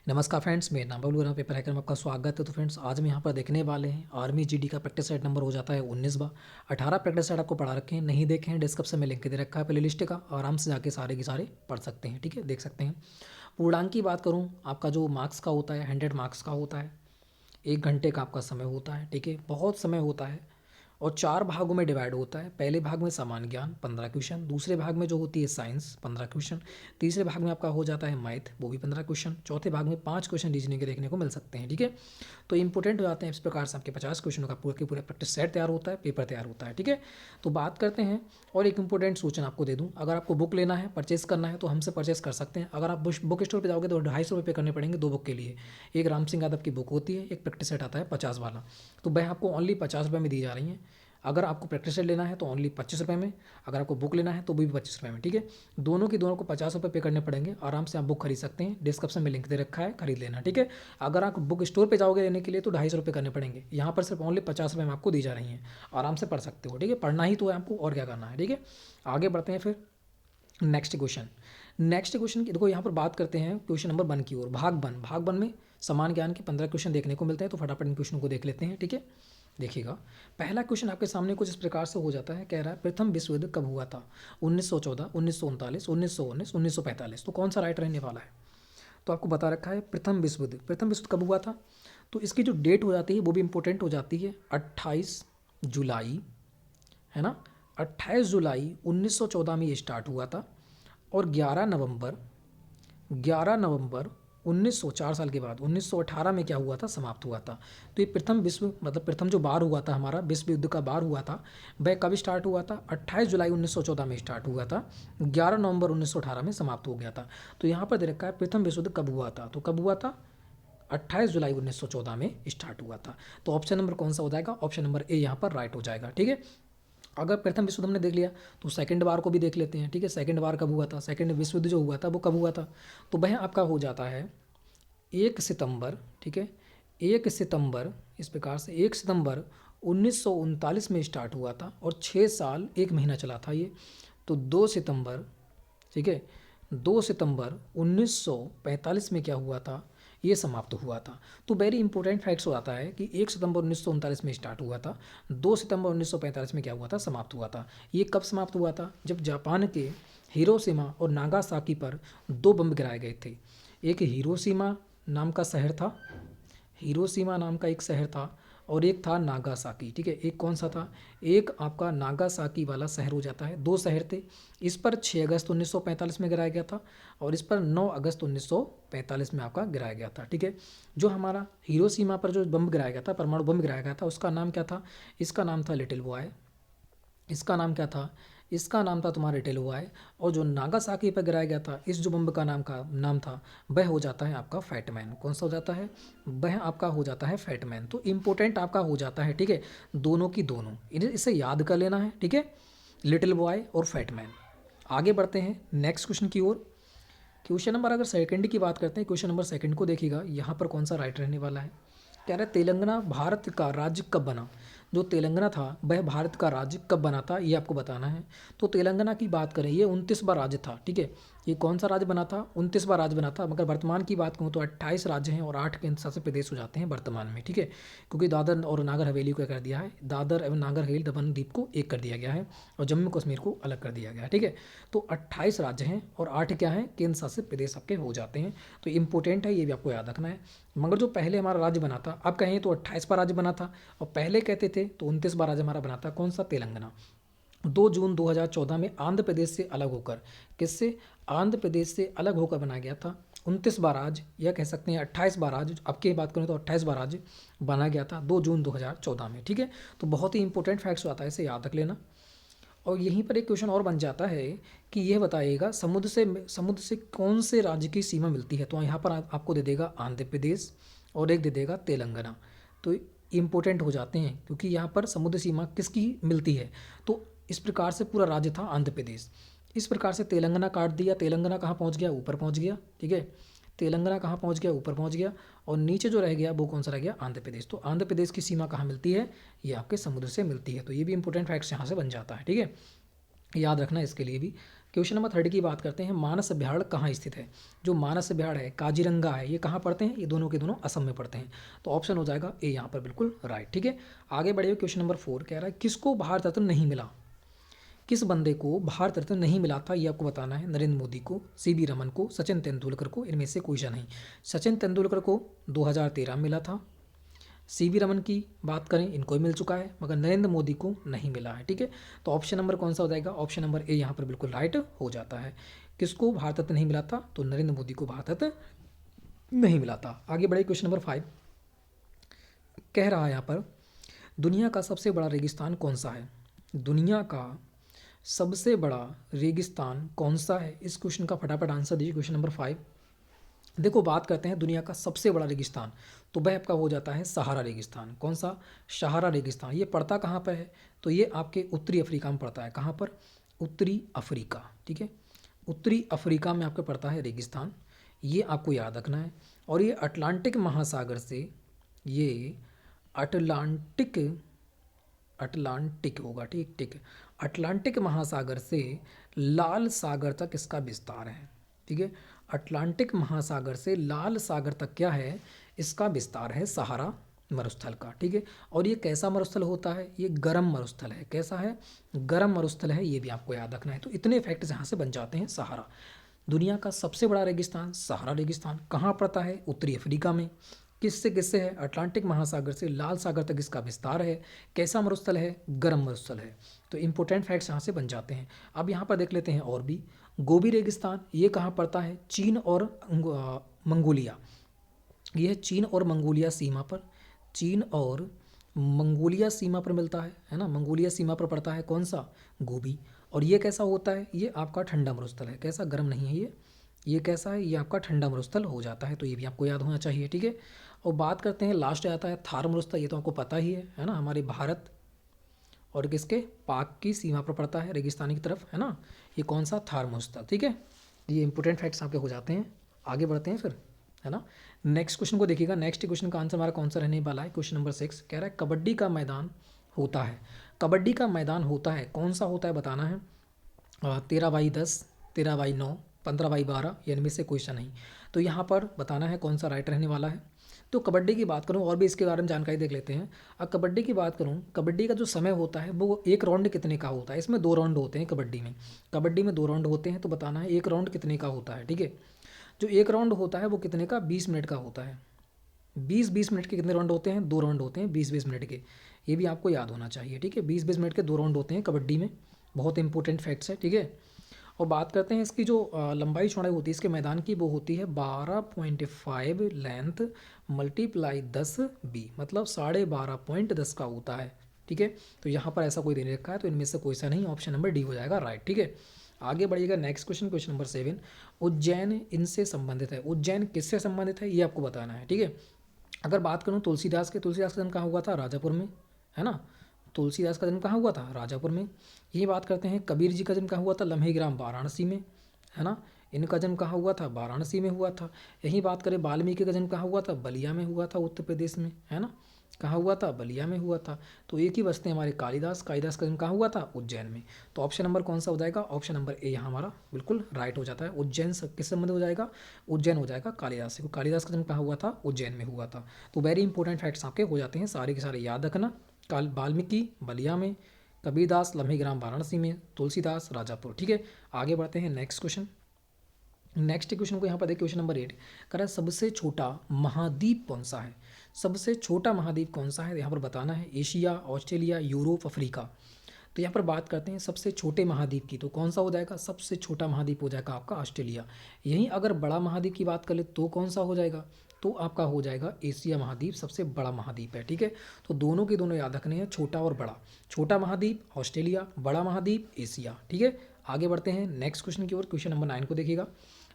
नमस्कार फ्रेंड्स, मेरा नाम बबलू राम, पेपर हैकर में आपका स्वागत है। तो फ्रेंड्स, आज हम यहाँ पर देखने वाले हैं आर्मी जीडी का प्रैक्टिस सेट नंबर हो जाता है 19वां। 18 प्रैक्टिस सेट आपको पढ़ा रखे हैं, नहीं देखे हैं डिस्क्रिप्शन में लिंक दे रखा है प्ले लिस्ट का, आराम से जाके सारे के सारे पढ़ सकते हैं। ठीक है, देख सकते हैं। पूर्णांक की बात करूँ, आपका जो मार्क्स का होता है 100 मार्क्स का होता है। 1 घंटे का आपका समय होता है। ठीक है, बहुत समय होता है और 4 भागों में डिवाइड होता है। पहले भाग में सामान्य ज्ञान 15 क्वेश्चन, दूसरे भाग में जो होती है साइंस 15 क्वेश्चन, तीसरे भाग में आपका हो जाता है मैथ, वो भी 15 क्वेश्चन, चौथे भाग में 5 क्वेश्चन रीजनिंग के देखने को मिल सकते हैं। ठीक है, तो इंपॉर्टेंट हो जाते हैं। इस प्रकार से आपके 50 क्वेश्चनों का पूरे के पूरे प्रैक्टिस सेट तैयार होता है, पेपर तैयार होता है। ठीक है, तो बात करते हैं। और एक इंपॉर्टेंट सूचना आपको दे दूँ, अगर आपको बुक लेना है, परचेस करना है तो हमसे परचेस कर सकते हैं। अगर आप बुक स्टोर पर जाओगे तो 250 पे करने पड़ेंगे 2 बुक के लिए। एक राम सिंह यादव की बुक होती है, एक प्रैक्टिस सेट आता है 50 वाला, तो वह आपको ओनली 50 रुपये में दी जा रही है। अगर आपको प्रैक्टिस सेट लेना है तो ओनली 25 रुपये में, अगर आपको बुक लेना है तो भी 25 रुपये में। ठीक है, दोनों की दोनों को 50 रुपये पे करने पड़ेंगे। आराम से आप बुक खरीद सकते हैं, डिस्क्रिप्शन में लिंक दे रखा है, खरीद लेना। ठीक है, अगर आप बुक स्टोर पे जाओगे लेने के लिए तो 250 रुपये करने पड़ेंगे। यहाँ पर सिर्फ ओनली 50 रुपये में आपको दी जा रही हैं, आराम से पढ़ सकते हो। ठीक है, पढ़ना ही तो है आपको, और क्या करना है। ठीक है, आगे बढ़ते हैं फिर नेक्स्ट क्वेश्चन की। देखो यहाँ पर बात करते हैं क्वेश्चन नंबर 1 की ओर। भाग वन में समान ज्ञान के 15 क्वेश्चन देखने को मिलते हैं, तो फटाफट इन क्वेश्चनों को देख लेते हैं। ठीक है, देखिएगा। पहला क्वेश्चन आपके सामने कुछ इस प्रकार से हो जाता है, कह रहा है प्रथम विश्व युद्ध कब हुआ था? 1914, 1939, 1919, 1945। तो कौन सा राइट रहने वाला है? तो आपको बता रखा है प्रथम विश्व युद्ध। प्रथम विश्व युद्ध कब हुआ था? तो इसकी जो डेट हो जाती है वो भी इंपॉर्टेंट हो जाती है, 28 जुलाई, है ना। 28 जुलाई 1914 में ये स्टार्ट हुआ था और 11 नवंबर 1904 साल के बाद 1918 में क्या हुआ था? समाप्त हुआ था। तो ये प्रथम विश्व मतलब प्रथम जो बार हुआ था, हमारा विश्व युद्ध का बार हुआ था, वह कब स्टार्ट हुआ था? 28 जुलाई 1914 में स्टार्ट हुआ था, 11 नवंबर 1918 में समाप्त हो गया था। तो यहाँ पर दे रखा है प्रथम विश्व युद्ध कब हुआ था, तो कब हुआ था? 28 जुलाई 1914 में स्टार्ट हुआ था। तो ऑप्शन नंबर कौन सा हो जाएगा? ऑप्शन नंबर ए यहाँ पर राइट हो जाएगा। ठीक है, अगर प्रथम विश्व युद्ध हमने देख लिया तो सेकंड वार को भी देख लेते हैं। ठीक है, सेकंड वार कब हुआ था? सेकंड विश्व युद्ध जो हुआ था वो कब हुआ था? तो वह आपका हो जाता है 1 सितंबर। ठीक है, 1 सितंबर, इस प्रकार से 1 सितंबर 1939 में स्टार्ट हुआ था और 6 साल 1 महीना चला था ये। तो 2 सितंबर, ठीक है, 2 सितंबर 1945 में क्या हुआ था? ये समाप्त हुआ था। तो वेरी इंपॉर्टेंट फैक्ट्स हो आता है कि 1 सितंबर 1939 में स्टार्ट हुआ था, 2 सितंबर 1945 में क्या हुआ था? समाप्त हुआ था। ये कब समाप्त हुआ था? जब जापान के हिरोशिमा और नागासाकी पर 2 बम गिराए गए थे। एक हिरोशिमा नाम का शहर था, हिरोशिमा नाम का एक शहर था, और एक था नागासाकी। ठीक है, एक कौन सा था? एक आपका नागासाकी वाला शहर हो जाता है। 2 शहर थे। इस पर 6 अगस्त 1945 में गिराया गया था और इस पर 9 अगस्त 1945 में आपका गिराया गया था। ठीक है, जो हमारा हिरोशिमा पर जो बम गिराया गया था, परमाणु बम गिराया गया था, उसका नाम क्या था? इसका नाम था लिटिल बॉय। इसका नाम क्या था? इसका नाम था तुम्हारा लिटिल बॉय। और जो नागासाकी पर गिराया गया था, इस जो बम का नाम था, वह हो जाता है आपका फैटमैन। कौन सा हो जाता है? वह आपका हो जाता है फैटमैन। तो इंपॉर्टेंट आपका हो जाता है। ठीक है, दोनों की दोनों, इसे याद कर लेना है। ठीक है, लिटिल बॉय और फैटमैन। आगे बढ़ते हैं नेक्स्ट क्वेश्चन की ओर। क्वेश्चन नंबर अगर सेकंड की बात करते हैं, क्वेश्चन नंबर सेकंड को देखिएगा, यहाँ पर कौन सा राइट रहने वाला है? कह रहा है तेलंगाना भारत का राज्य कब बना? जो तेलंगाना था वह भारत का राज्य कब बना था, ये आपको बताना है। तो तेलंगाना की बात करें, ये 29वां राज्य था। ठीक है, ये कौन सा राज्य बना था? 29वां राज्य बना था। मगर वर्तमान की बात करूँ तो 28 राज्य हैं और 8 केंद्र शासित प्रदेश हो जाते हैं वर्तमान में। ठीक है, क्योंकि दादर और नागर हवेली को क्या कर दिया है? दादर एवं नागर हवेली दमन द्वीप को एक कर दिया गया है और जम्मू कश्मीर को अलग कर दिया गया है। ठीक है, तो 28 राज्य हैं और 8 क्या हैं? केंद्र शासित प्रदेश आपके हो जाते हैं। तो इंपॉर्टेंट है, ये भी आपको याद रखना है। मगर जो पहले हमारा राज्य बना था, अब कहें तो 28वां राज्य बना था, और पहले कहते थे तो 29वां राज्य हमारा बना था। कौन सा? तेलंगाना। 2 जून 2014 में आंध्र प्रदेश से अलग होकर, किससे? आंध्र प्रदेश से अलग होकर बनाया गया था 29वां राज्य, या कह सकते हैं 28वां राज्य। अब की बात करें तो 28वां राज्य बना गया था 2 जून 2014 में। ठीक है, तो बहुत ही इंपॉर्टेंट फैक्ट्स आता है, इसे याद रख लेना। और यहीं पर एक क्वेश्चन और बन जाता है कि यह बताइएगा समुद्र से कौन से राज्य की सीमा मिलती है? तो यहाँ पर आपको दे देगा आंध्र प्रदेश और एक दे देगा तेलंगाना। तो इम्पोर्टेंट हो जाते हैं क्योंकि यहाँ पर समुद्र सीमा किसकी मिलती है? तो इस प्रकार से पूरा राज्य था आंध्र प्रदेश। इस प्रकार से तेलंगाना काट दिया। तेलंगाना कहाँ पहुँच गया? ऊपर पहुँच गया। ठीक है, तेलंगाना कहाँ पहुँच गया? ऊपर पहुँच गया। और नीचे जो रह गया वो कौन सा रह गया? आंध्र प्रदेश। तो आंध्र प्रदेश की सीमा कहाँ मिलती है? ये आपके समुद्र से मिलती है। तो ये भी इंपॉर्टेंट फैक्ट्स यहाँ से बन जाता है। ठीक है, याद रखना इसके लिए भी। क्वेश्चन नंबर 30 की बात करते हैं, मानस अभ्यारण्य कहाँ स्थित है। जो मानस अभ्यारण्य है, काजीरंगा है, ये कहाँ पड़ते हैं, ये दोनों के दोनों असम में पड़ते हैं। तो ऑप्शन हो जाएगा ए यहाँ पर बिल्कुल राइट। ठीक है, आगे बढ़िए। क्वेश्चन नंबर 4 कह रहा है, किसको भारत रत्न नहीं मिला। किस बंदे को भारत रत्न नहीं मिला था, ये आपको बताना है। नरेंद्र मोदी को, सीवी रमन को, सचिन तेंदुलकर को, इनमें से कोई सा नहीं। सचिन तेंदुलकर को 2013 मिला था। सीवी रमन की बात करें, इनको ही मिल चुका है, मगर नरेंद्र मोदी को नहीं मिला है। ठीक है, तो ऑप्शन नंबर कौन सा हो जाएगा, ऑप्शन नंबर ए यहाँ पर बिल्कुल राइट हो जाता है। किसको भारत रत्न नहीं मिला था, तो नरेंद्र मोदी को भारत रत्न नहीं मिला था। आगे बढ़े। क्वेश्चन नंबर 5 कह रहा है यहाँ पर, दुनिया का सबसे बड़ा रेगिस्तान कौन सा है। दुनिया का सबसे बड़ा रेगिस्तान कौन सा है, इस क्वेश्चन का फटाफट आंसर दीजिए। क्वेश्चन नंबर 5 देखो, बात करते हैं दुनिया का सबसे बड़ा रेगिस्तान, तो वह आपका हो जाता है सहारा रेगिस्तान। कौन सा, सहारा रेगिस्तान। ये पड़ता कहाँ पर है, तो ये आपके उत्तरी अफ्रीका में पड़ता है। कहाँ पर, उत्तरी अफ्रीका। ठीक है, उत्तरी अफ्रीका में आपका पड़ता है रेगिस्तान, ये आपको याद रखना है। और ये अटलांटिक महासागर से, ये अटलांटिक अटलांटिक होगा, ठीक ठीक, अटलांटिक महासागर से लाल सागर तक इसका विस्तार है। ठीक है, अटलांटिक महासागर से लाल सागर तक क्या है, इसका विस्तार है सहारा मरुस्थल का। ठीक है, और ये कैसा मरुस्थल होता है, ये गर्म मरुस्थल है। कैसा है, गर्म मरुस्थल है, ये भी आपको याद रखना है। तो इतने फैक्ट्स यहाँ से बन जाते हैं। सहारा, दुनिया का सबसे बड़ा रेगिस्तान सहारा रेगिस्तान, कहाँ पड़ता है, उत्तरी अफ्रीका में। किससे किससे है, अटलांटिक महासागर से लाल सागर तक इसका विस्तार है। कैसा मरुस्थल है, गर्म मरुस्थल है। तो इंपॉर्टेंट फैक्ट्स यहाँ से बन जाते हैं। अब यहाँ पर देख लेते हैं और भी। गोबी रेगिस्तान, ये कहाँ पड़ता है, चीन और मंगोलिया। ये है चीन और मंगोलिया सीमा पर, चीन और मंगोलिया सीमा पर मिलता है ना। मंगोलिया सीमा पर पड़ता है कौन सा, गोबी। और ये कैसा होता है, ये आपका ठंडा मरुस्थल है। कैसा, गर्म नहीं है ये कैसा है, ये आपका ठंडा मरुस्थल हो जाता है। तो ये भी आपको याद होना चाहिए। ठीक है, और बात करते हैं, लास्ट आता है थार मरुस्थल। ये तो आपको पता ही है ना, हमारे भारत और किसके, पाक की सीमा पर पड़ता है, रेगिस्तानी की तरफ, है ना। ये कौन सा, थार मरुस्थल। ठीक है, ये इंपॉर्टेंट फैक्ट्स आपके हो जाते हैं। आगे बढ़ते हैं फिर, है ना। नेक्स्ट क्वेश्चन को देखिएगा। नेक्स्ट क्वेश्चन का आंसर हमारा कौन सा रहने वाला है। क्वेश्चन नंबर 6 कह रहा है, कबड्डी का मैदान होता है। कबड्डी का मैदान होता है, कौन सा होता है बताना है। 13x10, 13x9, 15x12, या इनमें से कोई सा नहीं। तो यहाँ पर बताना है कौन सा राइट रहने वाला है। तो कबड्डी की बात करूँ और भी इसके बारे में जानकारी देख लेते हैं। अब कबड्डी की बात करूँ, कबड्डी का जो समय होता है वो एक राउंड कितने का होता है। इसमें 2 राउंड होते हैं कबड्डी में। कबड्डी में 2 राउंड होते हैं, तो बताना है एक राउंड कितने का होता है। ठीक है, जो एक राउंड होता है वो कितने का, 20 मिनट का होता है। 20-20 मिनट के कितने राउंड होते हैं, 2 राउंड होते हैं 20-20 मिनट के। ये भी आपको याद होना चाहिए। ठीक है, 20-20 मिनट के 2 राउंड होते हैं कबड्डी में। बहुत इंपॉर्टेंट फैक्ट्स है। ठीक है, और बात करते हैं इसकी जो लंबाई चौड़ाई होती है इसके मैदान की, वो होती है 12.5 लेंथ मल्टीप्लाई 10 बी, मतलब 12.5.10 का होता है। ठीक है, तो यहाँ पर ऐसा कोई दे नहीं रखा है, तो इनमें से कोई सा नहीं, ऑप्शन नंबर डी हो जाएगा राइट। ठीक है, आगे बढ़िएगा। Next question, question number 7, Ujjain इनसे संबंधित है। उज्जैन किससे संबंधित है, ये आपको बताना है। ठीक है, अगर बात करूँ तुलसीदास के, तुलसीदास का जन्म कहाँ हुआ था, राजापुर में, है ना। तुलसीदास का जन्म कहाँ हुआ था, राजापुर में। ये बात करते हैं, कबीर जी का जन्म कहाँ हुआ था, लम्हे ग्राम वाराणसी में, है ना। इनका जन्म कहाँ हुआ था, वाराणसी में हुआ था। यही बात करें, वाल्मीकि का जन्म कहाँ हुआ था, बलिया में हुआ था, उत्तर प्रदेश में, है ना। कहाँ हुआ था, बलिया में हुआ था। तो एक ही बचते हैं हमारे कालिदास, कालिदास का जन्म कहाँ हुआ था, उज्जैन में। तो ऑप्शन नंबर कौन सा हो जाएगा, ऑप्शन नंबर ए यहाँ हमारा बिल्कुल राइट हो जाता है। उज्जैन किस संबंध हो जाएगा, उज्जैन हो जाएगा कालिदास से। कालिदास का जन्म कहाँ हुआ था, उज्जैन में हुआ था। तो वेरी इंपॉर्टेंट फैक्ट्स आपके हो जाते हैं, सारे के सारे याद रखना। वाल्मीकि बलिया में, कबीरदास लम्हे ग्राम वाराणसी में, तुलसीदास राजापुर। ठीक है, आगे बढ़ते हैं। नेक्स्ट क्वेश्चन, नेक्स्ट क्वेश्चन को यहाँ पर देखिए। क्वेश्चन नंबर 8 कह रहा है, सबसे छोटा महाद्वीप कौन सा है। सबसे छोटा महाद्वीप कौन सा है, यहाँ पर बताना है। Asia, Australia, Europe, Africa. तो यहाँ पर बात करते हैं सबसे छोटे महाद्वीप की, तो कौन सा हो जाएगा, सबसे छोटा महाद्वीप हो जाएगा आपका ऑस्ट्रेलिया। यहीं अगर बड़ा महाद्वीप की बात कर ले तो कौन सा हो जाएगा, तो आपका हो जाएगा एशिया महाद्वीप सबसे बड़ा महाद्वीप है। ठीक है, तो दोनों के दोनों याद रखने हैं, छोटा और बड़ा। छोटा महाद्वीप ऑस्ट्रेलिया, बड़ा महाद्वीप एशिया। ठीक है, आगे बढ़ते हैं नेक्स्ट क्वेश्चन की ओर। क्वेश्चन नंबर 9 को देखिएगा।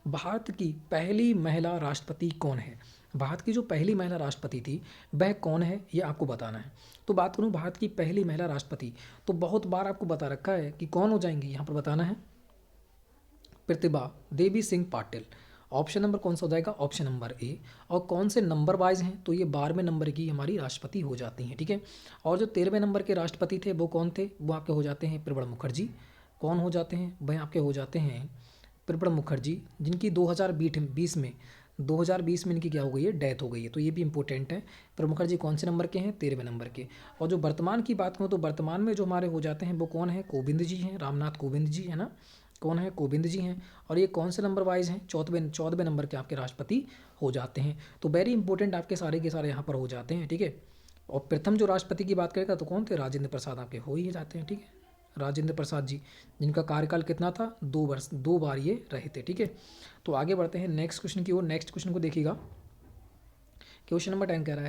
भारत की पहली महिला राष्ट्रपति कौन है। भारत की जो पहली महिला राष्ट्रपति थी वह कौन है, ये आपको बताना है। तो बात करूँ भारत की पहली महिला राष्ट्रपति, तो बहुत बार आपको बता रखा है कि कौन हो जाएंगी, यहाँ पर बताना है प्रतिभा देवी सिंह पाटिल। ऑप्शन नंबर कौन सा हो जाएगा, ऑप्शन नंबर ए। और कौन से नंबर वाइज हैं, तो ये 12वें नंबर की हमारी राष्ट्रपति हो जाती हैं। ठीक है, और जो 13वें नंबर के राष्ट्रपति थे वो कौन थे, वो आपके हो जाते हैं प्रणब मुखर्जी। कौन हो जाते हैं भाई? आपके हो जाते हैं प्रणब मुखर्जी, जिनकी 2020 में इनकी क्या हो गई है? डेथ हो गई है। तो ये भी इंपॉर्टेंट है। प्रणब मुखर्जी कौन से नंबर के हैं? 13वें नंबर के। और जो वर्तमान की बात करूँ तो वर्तमान में जो हमारे हो जाते हैं वो कौन है? कोविंद जी हैं, रामनाथ कोविंद जी है ना। कौन है? कोविंद जी हैं। और ये कौन से नंबर वाइज हैं? 14वें नंबर के आपके राष्ट्रपति हो जाते हैं। तो वेरी इंपॉर्टेंट आपके सारे के सारे यहाँ पर हो जाते हैं, ठीक है। और प्रथम जो राष्ट्रपति की बात करेगा तो कौन थे? राजेंद्र प्रसाद आपके हो ही जाते हैं, ठीक है। राजेंद्र प्रसाद जी, जिनका कार्यकाल कितना था? 2 वर्ष, 2 बार ये रहे थे, ठीक है। तो आगे बढ़ते हैं नेक्स्ट क्वेश्चन की ओर। नेक्स्ट क्वेश्चन को देखिएगा। क्वेश्चन नंबर 10 कह रहा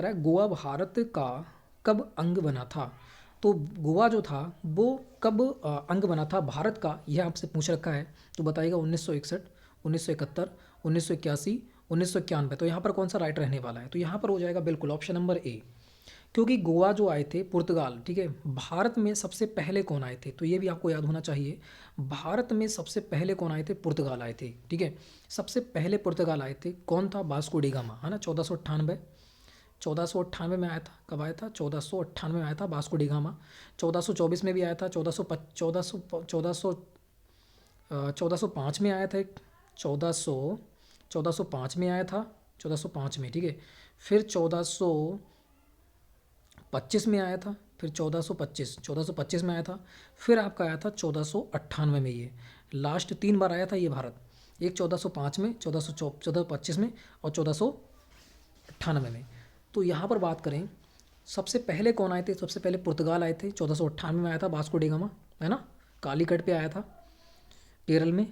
है गोवा भारत का कब अंग बना था? तो गोवा जो था वो कब अंग बना था भारत का, यह आपसे पूछ रखा है। तो बताइएगा 1961, 1971, 1981, 1991। तो यहाँ पर कौन सा राइट रहने वाला है? तो यहाँ पर हो जाएगा बिल्कुल ऑप्शन नंबर ए, क्योंकि गोवा जो आए थे पुर्तगाल, ठीक है। भारत में सबसे पहले कौन आए थे? तो ये भी आपको याद होना चाहिए। भारत में सबसे पहले कौन आए थे? पुर्तगाल आए थे, ठीक है। सबसे पहले पुर्तगाल आए थे। कौन था? वास्को डी गामा, है ना। 1498 में आया था। कब आया था? 1498 में आया था वास्को डी गामा। 1424 में भी आया था। 1405 में आया था एक। 1405 में आया था, 1405 में, ठीक है। फिर 1425 में आया था। फिर 1425 में आया था। फिर आपका आया था 1498 में। ये लास्ट 3 बार आया था ये भारत। एक 1405 में, 1425 में और 1498 में। तो यहाँ पर बात करें सबसे पहले कौन आए थे? सबसे पहले पुर्तगाल आए थे। 1498 में आया था वास्को डी गामा, है ना। कालीकट पे आया था केरल में।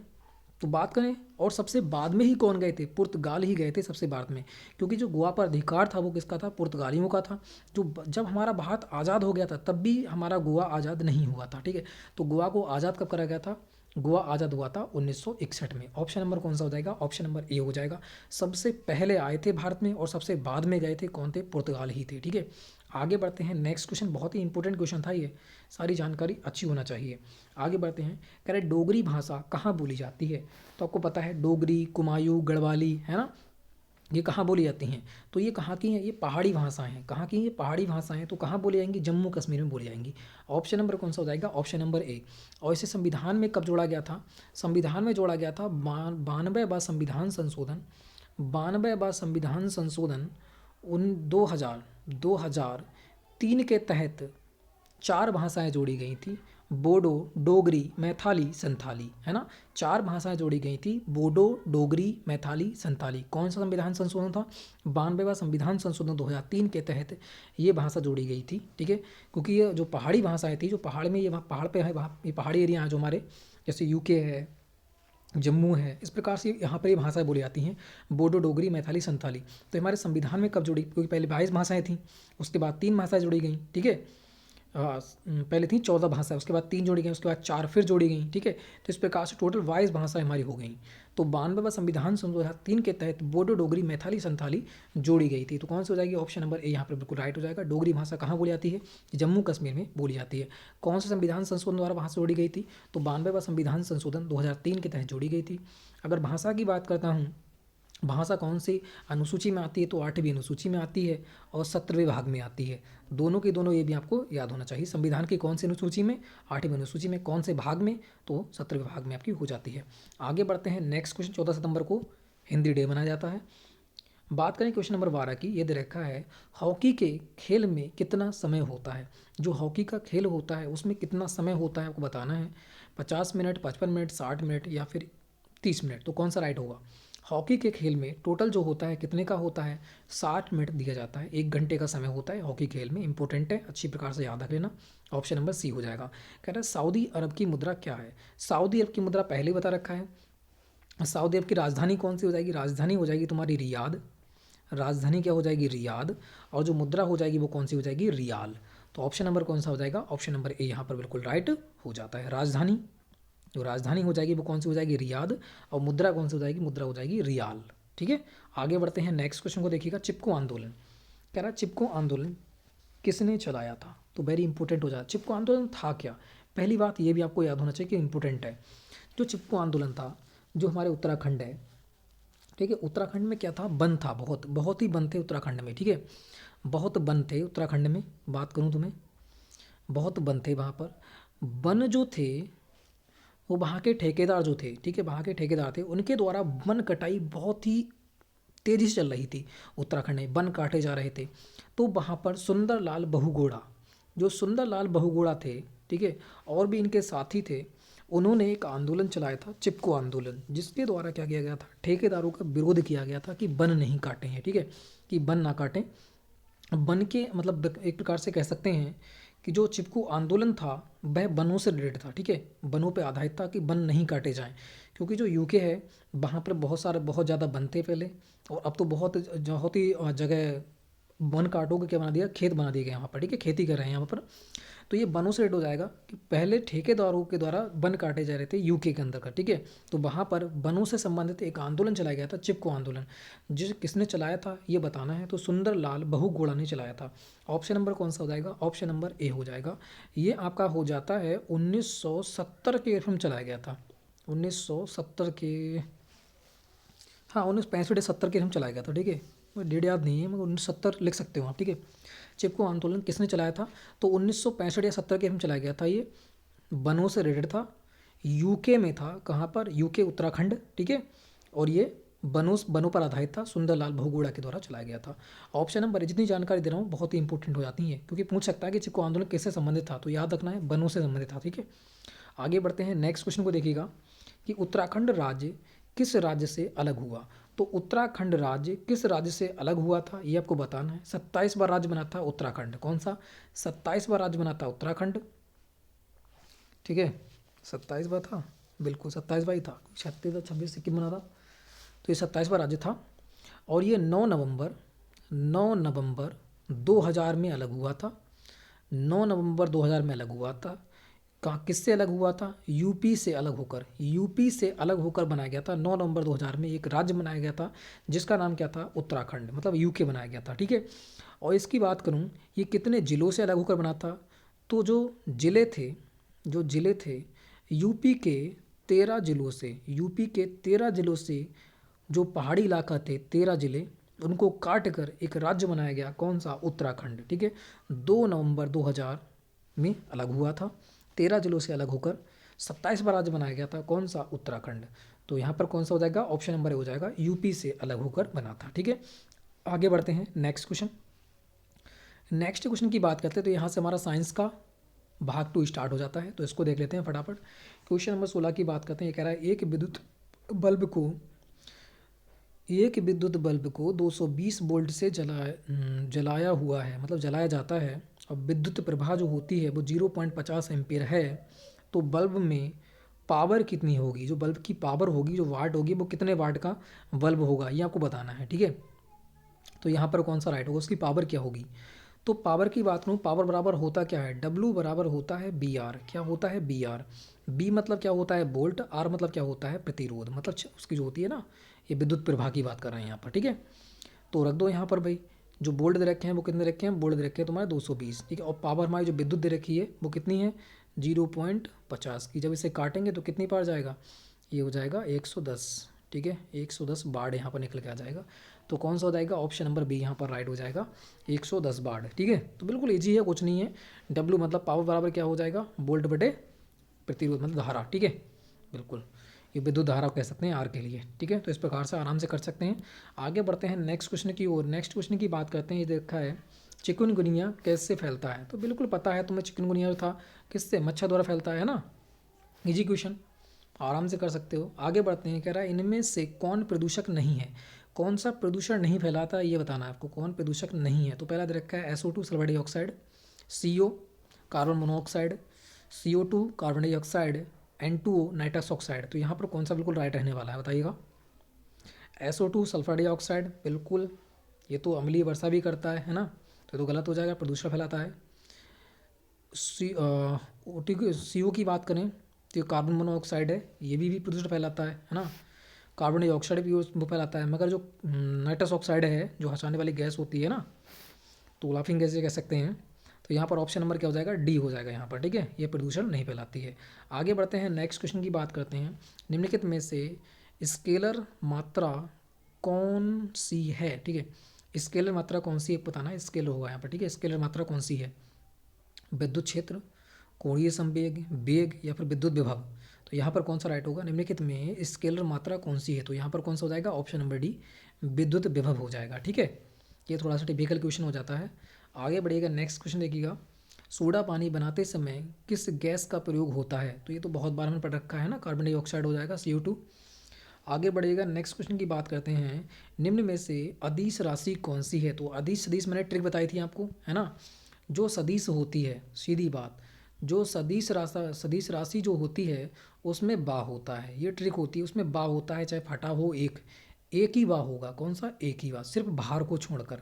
तो बात करें और सबसे बाद में ही कौन गए थे? पुर्तगाल ही गए थे सबसे बाद में, क्योंकि जो गोवा पर अधिकार था वो किसका था? पुर्तगालियों का था। जब हमारा भारत आज़ाद हो गया था तब भी हमारा गोवा आज़ाद नहीं हुआ था, ठीक है। तो गोवा को आज़ाद कब करा गया था? गोवा आज़ाद हुआ था 1961 में। ऑप्शन नंबर कौन सा हो जाएगा? ऑप्शन नंबर ए हो जाएगा। सबसे पहले आए थे भारत में और सबसे बाद में गए थे कौन थे? पुर्तगाल ही थे, ठीक है। आगे बढ़ते हैं। नेक्स्ट क्वेश्चन बहुत ही इंपॉर्टेंट क्वेश्चन था ये, सारी जानकारी अच्छी होना चाहिए। आगे बढ़ते हैं। कह रहे डोगरी भाषा कहाँ बोली जाती है? तो आपको पता है डोगरी, कुमायूं, गढ़वाली, है ना, ये कहाँ बोली जाती हैं? तो ये कहाँ की हैं? ये पहाड़ी भाषाएं हैं। कहाँ की? ये पहाड़ी भाषाएं। तो कहाँ बोली जाएंगी? जम्मू कश्मीर में बोली जाएंगी। ऑप्शन नंबर कौन सा हो जाएगा? Option number A. और इसे संविधान में कब जोड़ा गया था? संविधान में जोड़ा गया था 92वां संविधान संशोधन, 92वां संविधान संशोधन 2003 के तहत 4 भाषाएं जोड़ी गई थी। बोडो, डोगरी, मैथाली, संथाली, है ना। 4 भाषाएं जोड़ी गई थी। बोडो, डोगरी, मैथाली, संथाली। कौन सा संविधान संशोधन था? 92वां संविधान संशोधन 2003 के तहत ये भाषा जोड़ी गई थी, ठीक है। क्योंकि ये जो पहाड़ी भाषाएं थी, जो पहाड़ में, ये वहाँ पहाड़ पे है, वहाँ ये पहाड़ी एरिया है जो हमारे, जैसे यूके है, जम्मू है, इस प्रकार से यहाँ पर ये भाषाएं बोली जाती हैं। बोडो, डोगरी, मैथाली, संथाली। तो हमारे संविधान में कब जुड़ी? क्योंकि पहले 22 भाषाएं थीं, उसके बाद 3 भाषाएं जोड़ी गई, ठीक है। पहले थी 14 भाषा, उसके बाद 3 जोड़ी गई, उसके बाद 4 फिर जोड़ी गई, ठीक है। तो इस प्रकार से टोटल 22 भाषाएं हमारी हो गई। तो 92वां संविधान संशोधन 3 के तहत बोडो, डोगरी, मैथाली, संथाली जोड़ी गई थी। तो कौन सी हो जाएगी? ऑप्शन नंबर ए यहाँ पर बिल्कुल राइट हो जाएगा। डोगरी भाषा कहाँ बोली जाती है? जम्मू कश्मीर में बोली जाती है। कौन सा संविधान संशोधन द्वारा भाषा जोड़ी गई थी? तो 92वां संविधान संशोधन 2003 के तहत जोड़ी गई थी। अगर भाषा की बात करता हूँ, भाषा कौन सी अनुसूची में आती है? तो 8वीं अनुसूची में आती है और 17वें भाग में आती है। दोनों के दोनों ये भी आपको याद होना चाहिए। संविधान की कौन सी अनुसूची में? 8वीं अनुसूची में। कौन से भाग में? तो 17वें भाग में आपकी हो जाती है। आगे बढ़ते हैं। नेक्स्ट क्वेश्चन 14 सितंबर को हिंदी डे मनाया जाता है। बात करें क्वेश्चन नंबर 12 की, ये दे रखा है हॉकी के खेल में कितना समय होता है? जो हॉकी का खेल होता है उसमें कितना समय होता है आपको बताना है। 50 मिनट, 55 मिनट, 60 मिनट या फिर 30 मिनट। तो कौन सा राइट होगा? हॉकी के खेल में टोटल जो होता है कितने का होता है? 60 मिनट दिया जाता है। 1 घंटे का समय होता है हॉकी खेल में। इंपॉर्टेंट है, अच्छी प्रकार से याद रख लेना। ऑप्शन नंबर सी हो जाएगा। कह रहा है सऊदी अरब की मुद्रा क्या है? सऊदी अरब की मुद्रा पहले ही बता रखा है। सऊदी अरब की राजधानी कौन सी हो जाएगी? राजधानी हो जाएगी तुम्हारी रियाद। राजधानी क्या हो जाएगी? रियाद। और जो मुद्रा हो जाएगी वो कौन सी हो जाएगी? रियाल। तो ऑप्शन नंबर कौन सा हो जाएगा? ऑप्शन नंबर ए यहाँ पर बिल्कुल राइट हो जाता है। राजधानी, जो राजधानी हो जाएगी वो कौन सी हो जाएगी? रियाद। और मुद्रा कौन सी हो जाएगी? मुद्रा हो जाएगी रियाल, ठीक है। आगे बढ़ते हैं। नेक्स्ट क्वेश्चन को देखिएगा। चिपको आंदोलन, कह रहा है चिपको आंदोलन किसने चलाया था? तो वेरी इंपॉर्टेंट हो जाता है। चिपको आंदोलन था क्या? पहली बात ये भी आपको याद होना चाहिए कि इंपॉर्टेंट है। जो चिपको आंदोलन था, जो हमारे उत्तराखंड है, ठीक है, उत्तराखंड में क्या था? वन था, बहुत बहुत ही वन थे उत्तराखंड में, ठीक है। बहुत वन थे उत्तराखंड में। बात करूँ तुम्हें, बहुत वन थे वहाँ पर। वन जो थे वो वहाँ के ठेकेदार जो थे, ठीक है, वहाँ के ठेकेदार थे, उनके द्वारा वन कटाई बहुत ही तेज़ी से चल रही थी। उत्तराखंड में वन काटे जा रहे थे। तो वहाँ पर सुंदरलाल बहुगुणा, जो सुंदरलाल बहुगुणा थे, ठीक है, और भी इनके साथी थे, उन्होंने एक आंदोलन चलाया था, चिपको आंदोलन, जिसके द्वारा क्या किया गया था, ठेकेदारों का विरोध किया गया था कि वन नहीं काटें हैं, ठीक है, कि वन ना काटें। वन के मतलब एक प्रकार से कह सकते हैं कि जो चिपको आंदोलन था वह वनों से रिलेटेड था, ठीक है, वनों पे आधारित था कि वन नहीं काटे जाएं। क्योंकि जो यूके है वहाँ पर बहुत ज़्यादा वन थे पहले, और अब तो बहुत ही जगह वन काटो के क्या बना दिया, खेत बना दिए गए यहाँ पर, ठीक है, खेती कर रहे हैं यहाँ पर। तो ये वनों से रेट हो जाएगा कि पहले ठेकेदारों के द्वारा वन काटे जा रहे थे यूके के अंदर का, ठीक है। तो वहाँ पर वनों से संबंधित एक आंदोलन चलाया गया था, चिपको आंदोलन, किसने चलाया था ये बताना है। तो सुंदरलाल बहुगुणा ने चलाया था। ऑप्शन नंबर कौन सा हो जाएगा, ऑप्शन नंबर ए हो जाएगा। ये आपका हो जाता है 1970 के ईस्वी में चलाया गया था, 1970 के, हाँ 1965 या 70 के हम चलाया गया था, ठीक है, मुझे डेट याद नहीं है, मगर 1970 लिख सकते हो आप, ठीक है। चिपको आंदोलन किसने चलाया था, तो 1965 या 70 के हम चलाया गया था। ये वनों से रिलेटेड था, यूके में था, कहाँ पर, यूके उत्तराखंड, ठीक है, और ये वनों पर आधारित था, सुंदरलाल बहुगुणा के द्वारा चलाया गया था। ऑप्शन नंबर, जितनी जानकारी दे रहा हूँ बहुत ही इंपॉर्टेंट हो जाती है, क्योंकि पूछ सकता है कि चिपको आंदोलन किससे संबंधित था, तो याद रखना है वनों से संबंधित था, ठीक है। आगे बढ़ते हैं, नेक्स्ट क्वेश्चन को देखिएगा कि उत्तराखंड राज्य किस राज्य से अलग हुआ। तो उत्तराखंड राज्य किस राज्य से अलग हुआ था ये आपको बताना है। 27वां राज्य बना था उत्तराखंड, कौन सा, 27वां राज्य बना था उत्तराखंड, ठीक है, 27वां था, बिल्कुल 27वां ही था, 36 26 सिक्किम बना था, तो ये 27वां राज्य था। और ये 9 नवंबर 2000 में अलग हुआ था, 9 नवंबर 2000 में अलग हुआ था। कहाँ, किससे अलग हुआ था, यूपी से अलग होकर, यूपी से अलग होकर बनाया गया था। 9 नवंबर 2000 में एक राज्य बनाया गया था जिसका नाम क्या था, उत्तराखंड, मतलब यूके बनाया गया था, ठीक है। और इसकी बात करूँ ये कितने ज़िलों से अलग होकर बना था, तो जो ज़िले थे यूपी के 13 ज़िलों से, यूपी के 13 ज़िलों से, जो पहाड़ी इलाका थे 13 ज़िले, उनको काट कर एक राज्य बनाया गया, कौन सा, उत्तराखंड, ठीक है। 2 नवंबर 2000 में अलग हुआ था, 13 जिलों से अलग होकर 27वां राज्य बनाया गया था, कौन सा, उत्तराखंड। तो यहाँ पर कौन सा हो जाएगा, ऑप्शन नंबर ए हो जाएगा, यूपी से अलग होकर बना था, ठीक है। आगे बढ़ते हैं, नेक्स्ट क्वेश्चन की बात करते हैं। तो यहाँ से हमारा साइंस का भाग 2 स्टार्ट हो जाता है, तो इसको देख लेते हैं फटाफट। क्वेश्चन नंबर 16 की बात करते हैं। ये कह रहा है एक विद्युत बल्ब को 220 वोल्ट से जलाया हुआ है, मतलब जलाया जाता है, और विद्युत प्रवाह जो होती है वो 0.50 एम्पीयर है। तो बल्ब में पावर कितनी होगी, जो बल्ब की पावर होगी, जो वाट होगी, वो कितने वाट का बल्ब होगा, ये आपको बताना है, ठीक है। तो यहाँ पर कौन सा राइट होगा, उसकी पावर क्या होगी। तो पावर की बात करूँ, पावर बराबर होता क्या है, W बराबर होता है BR, क्या होता है, BR। B मतलब क्या होता है, वोल्ट, R मतलब क्या होता है, प्रतिरोध, मतलब उसकी जो होती है ना, ये विद्युत प्रवाह की बात कर रहे हैं यहाँ पर, ठीक है। तो रख दो यहाँ पर भाई, जो बोल्ड दे रखे हैं वो कितने रखे हैं, बोल्ड दे रखे हैं तुम्हारे 220, ठीक है। और पावर हमारी जो विद्युत दे रखी है वो कितनी है, 0.50 की। जब इसे काटेंगे तो कितनी पावर जाएगा, ये हो जाएगा 110, ठीक है, 110 वाट यहाँ पर निकल के आ जाएगा। तो कौन सा हो जाएगा, ऑप्शन नंबर बी यहाँ पर राइट हो जाएगा, 110 वाट, ठीक है। तो बिल्कुल ईजी है, कुछ नहीं है। W मतलब पावर बराबर क्या हो जाएगा, वोल्ट बटे प्रतिरोध मतलब धारा, ठीक है, बिल्कुल ये विद्युत धारा कह सकते हैं R के लिए, ठीक है। तो इस प्रकार से आराम से कर सकते हैं। आगे बढ़ते हैं नेक्स्ट क्वेश्चन की ओर। नेक्स्ट क्वेश्चन की बात करते हैं। ये देखा है चिकनगुनिया कैसे फैलता है, तो बिल्कुल पता है तुम्हें, चिकनगुनिया था किससे, मच्छर द्वारा फैलता है ना, इजी क्वेश्चन, आराम से कर सकते हो। आगे बढ़ते हैं, कह रहा है इनमें से कौन प्रदूषक नहीं है, कौन सा प्रदूषण नहीं फैलाता ये बताना है आपको, कौन प्रदूषक नहीं है। तो पहला दे रखा है SO2 sulphur dioxide, CO carbon monoxide, CO2 carbon dioxide, N2O nitrous oxide. तो यहाँ पर कौन सा बिल्कुल राइट रहने वाला है बताइएगा। SO2 सल्फर डाइऑक्साइड, बिल्कुल, ये तो अम्लीय वर्षा भी करता है ना, तो ये तो गलत हो जाएगा, प्रदूषण फैलाता है। CO की बात करें तो ये कार्बन मोनोऑक्साइड है, ये भी प्रदूषण फैलाता है ना। कार्बन डाइऑक्साइड भी वो फैलाता है, मगर जो नाइट्रस ऑक्साइड है, जो हंसाने वाली गैस होती है ना, तो लाफिंग गैस कह सकते हैं। तो यहाँ पर ऑप्शन नंबर क्या हो जाएगा, डी हो जाएगा यहाँ पर, ठीक है, ये प्रदूषण नहीं फैलाती है। आगे बढ़ते हैं, नेक्स्ट क्वेश्चन की बात करते हैं। निम्नलिखित में से स्केलर मात्रा कौन सी है, ठीक है, स्केलर मात्रा कौन सी है बताना, स्केलर होगा यहाँ पर, ठीक है। स्केलर मात्रा कौन सी है, विद्युत क्षेत्र, कोणीय संवेग, वेग या फिर विद्युत विभव। तो तो यहाँ पर कौन सा राइट होगा, निम्नलिखित में स्केलर मात्रा कौन सी है, तो यहाँ पर कौन सा हो जाएगा, ऑप्शन नंबर डी विद्युत विभव हो जाएगा। ठीक है, ये थोड़ा सा टिपिकल क्वेश्चन हो जाता है। आगे बढ़िएगा, नेक्स्ट क्वेश्चन देखिएगा, सोडा पानी बनाते समय किस गैस का प्रयोग होता है, तो ये तो बहुत बार हमने पढ़ रखा है ना, कार्बन डाइऑक्साइड हो जाएगा, CO2। आगे बढ़िएगा, नेक्स्ट क्वेश्चन की बात करते हैं, निम्न में से अदिश राशि कौन सी है, तो अदिश सदिश मैंने ट्रिक बताई थी आपको, है ना, जो सदिश होती है, सीधी बात, जो सदिश राशि जो होती है उसमें बा होता है, ये ट्रिक होती है, उसमें बा होता है, चाहे फटा हो, एक ही बा होगा, कौन सा, एक ही बा, सिर्फ भार को छोड़कर,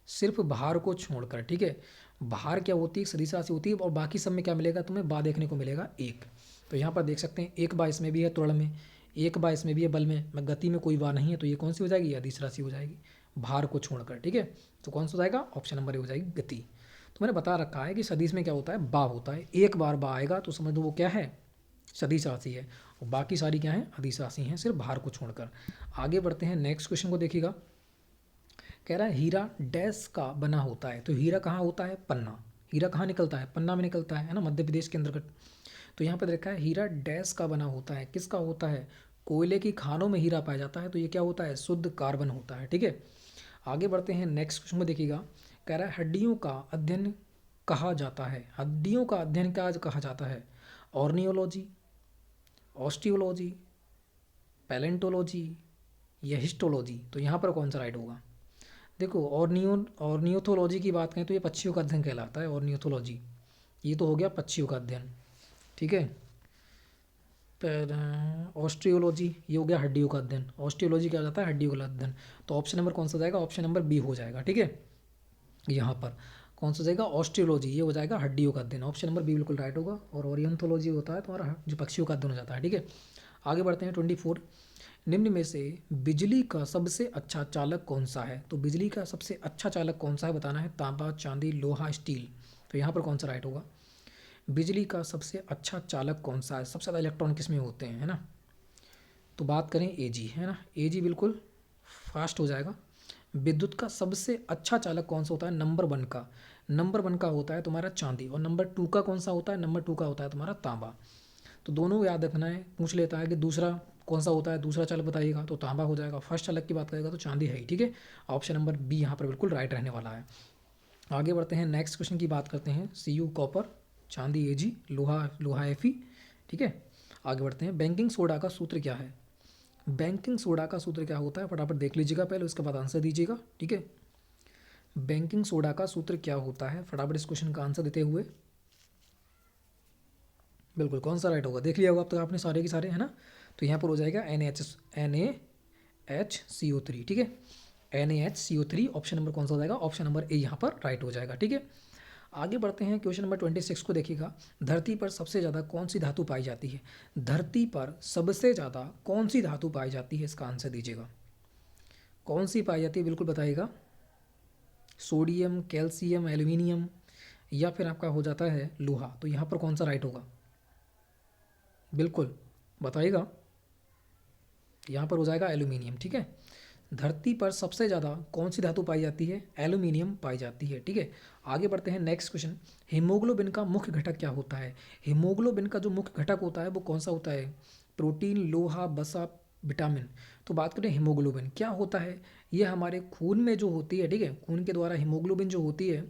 सिर्फ भार को छोड़कर। ठीक है, भार क्या होती है, सदिश राशि होती है, और बाकी सब में क्या मिलेगा, तुम्हें बा देखने को मिलेगा, एक। तो यहाँ पर देख सकते हैं एक बा इसमें भी है त्वरण में, एक बा इसमें भी है बल में, गति में कोई बा नहीं है, तो ये कौन सी हो जाएगी, अदिश राशि हो जाएगी, भार को छोड़कर। ठीक है, तो कौन सा हो जाएगा, ऑप्शन नंबर ए हो जाएगी, गति। तो मैंने बता रखा है कि सदिश में क्या होता है, बा होता है, एक बार बा आएगा तो समझ लो वो क्या है, सदिश राशि है, और बाकी सारी क्या है, अदिश राशि हैं, सिर्फ भार को छोड़कर। आगे बढ़ते हैं, नेक्स्ट क्वेश्चन को देखिएगा, कह रहा है हीरा डैश का बना होता है, तो हीरा कहाँ होता है, पन्ना, हीरा कहाँ निकलता है, पन्ना में निकलता है ना, मध्य प्रदेश के अंतर्गत। तो यहाँ पर देखा है हीरा डैश का बना होता है, किसका होता है, कोयले की खानों में हीरा पाया जाता है, तो ये क्या होता है, शुद्ध कार्बन होता है। ठीक है, आगे बढ़ते हैं, नेक्स्ट क्वेश्चन में देखिएगा, कह रहा है हड्डियों का अध्ययन कहा जाता है, हड्डियों का अध्ययन क्या कहा जाता है, ऑर्नियोलॉजी, ऑस्टियोलॉजी, पैलेंटोलॉजी या हिस्टोलॉजी, तो यहाँ पर कौन सा राइट होगा। देखो, ऑर्नियोथोलॉजी की बात करें तो ये पक्षियों का अध्ययन कहलाता है, ऑर्नियोथोलॉजी, ये तो हो गया पक्षियों का अध्ययन। ठीक है, ऑस्ट्रियोलॉजी ये हो गया हड्डियों का अध्ययन, ऑस्ट्रियोलॉजी क्या हो जाता है, हड्डियों का अध्ययन। तो ऑप्शन नंबर कौन सा जाएगा, ऑप्शन नंबर बी हो जाएगा। ठीक है, यहाँ पर कौन सा जाएगा, ऑस्ट्रियोलॉजी, ये हो जाएगा हड्डियों का अध्ययन, ऑप्शन नंबर बी बिल्कुल राइट होगा। और ओरियंथोलॉजी होता है तुम्हारा जो पक्षियों का अध्ययन हो जाता है। ठीक है, आगे बढ़ते हैं 24, निम्न में से बिजली का सबसे अच्छा चालक कौन सा है, तो बिजली का सबसे अच्छा चालक कौन सा है बताना है, तांबा, चांदी, लोहा, स्टील, तो यहाँ पर कौन सा राइट होगा, बिजली का सबसे अच्छा चालक कौन सा है, सबसे ज़्यादा इलेक्ट्रॉन किस में होते हैं, है ना, तो बात करें Ag, है ना, Ag बिल्कुल फास्ट हो जाएगा। विद्युत का सबसे अच्छा चालक कौन सा होता है, नंबर 1 का होता है तुम्हारा चांदी, और नंबर 2 का कौन सा होता है, नंबर 2 का होता है तुम्हारा तांबा। तो दोनों याद रखना है, पूछ लेता है कि दूसरा कौन सा होता है, दूसरा चालक बताइएगा तो तांबा हो जाएगा, फर्स्ट चालक की बात करेगा तो चांदी है ही। ठीक है, ऑप्शन नंबर बी यहाँ पर बिल्कुल राइट रहने वाला है। आगे बढ़ते हैं, नेक्स्ट क्वेश्चन की बात करते हैं, Cu कॉपर, चांदी Ag, लोहा Fe। ठीक है, आगे बढ़ते हैं, बेकिंग सोडा का सूत्र क्या है, बेकिंग सोडा का सूत्र क्या होता है, फटाफट देख लीजिएगा पहले, उसके बाद आंसर दीजिएगा। ठीक है, बेकिंग सोडा का सूत्र क्या होता है, फटाफट इस क्वेश्चन का आंसर देते हुए, बिल्कुल कौन सा राइट होगा, देख लिया होगा अब तक आपने सारे के सारे, है ना, तो यहाँ पर हो जाएगा NaHCO3। ठीक है, NaHCO3, ऑप्शन नंबर कौन सा हो जाएगा, ऑप्शन नंबर ए यहाँ पर राइट हो जाएगा। ठीक है, आगे बढ़ते हैं, क्वेश्चन नंबर 26 को देखिएगा, धरती पर सबसे ज़्यादा कौन सी धातु पाई जाती है, धरती पर सबसे ज़्यादा कौन सी धातु पाई जाती है, इसका आंसर दीजिएगा, कौन सी पाई जाती है, बिल्कुल बताइएगा, सोडियम, कैल्शियम, एल्यूमिनियम या फिर आपका हो जाता है लोहा, तो यहाँ पर कौन सा राइट होगा, बिल्कुल बताइएगा, यहाँ पर हो जाएगा एल्यूमिनियम। ठीक है, धरती पर सबसे ज़्यादा कौन सी धातु पाई जाती है, एल्यूमिनियम पाई जाती है। ठीक है, आगे बढ़ते हैं, नेक्स्ट क्वेश्चन, हीमोग्लोबिन का मुख्य घटक क्या होता है, हीमोग्लोबिन का जो मुख्य घटक होता है वो कौन सा होता है, प्रोटीन, लोहा, वसा, विटामिन। तो बात करें हीमोग्लोबिन क्या होता है, ये हमारे खून में जो होती है, ठीक है, खून के द्वारा हीमोग्लोबिन जो होती है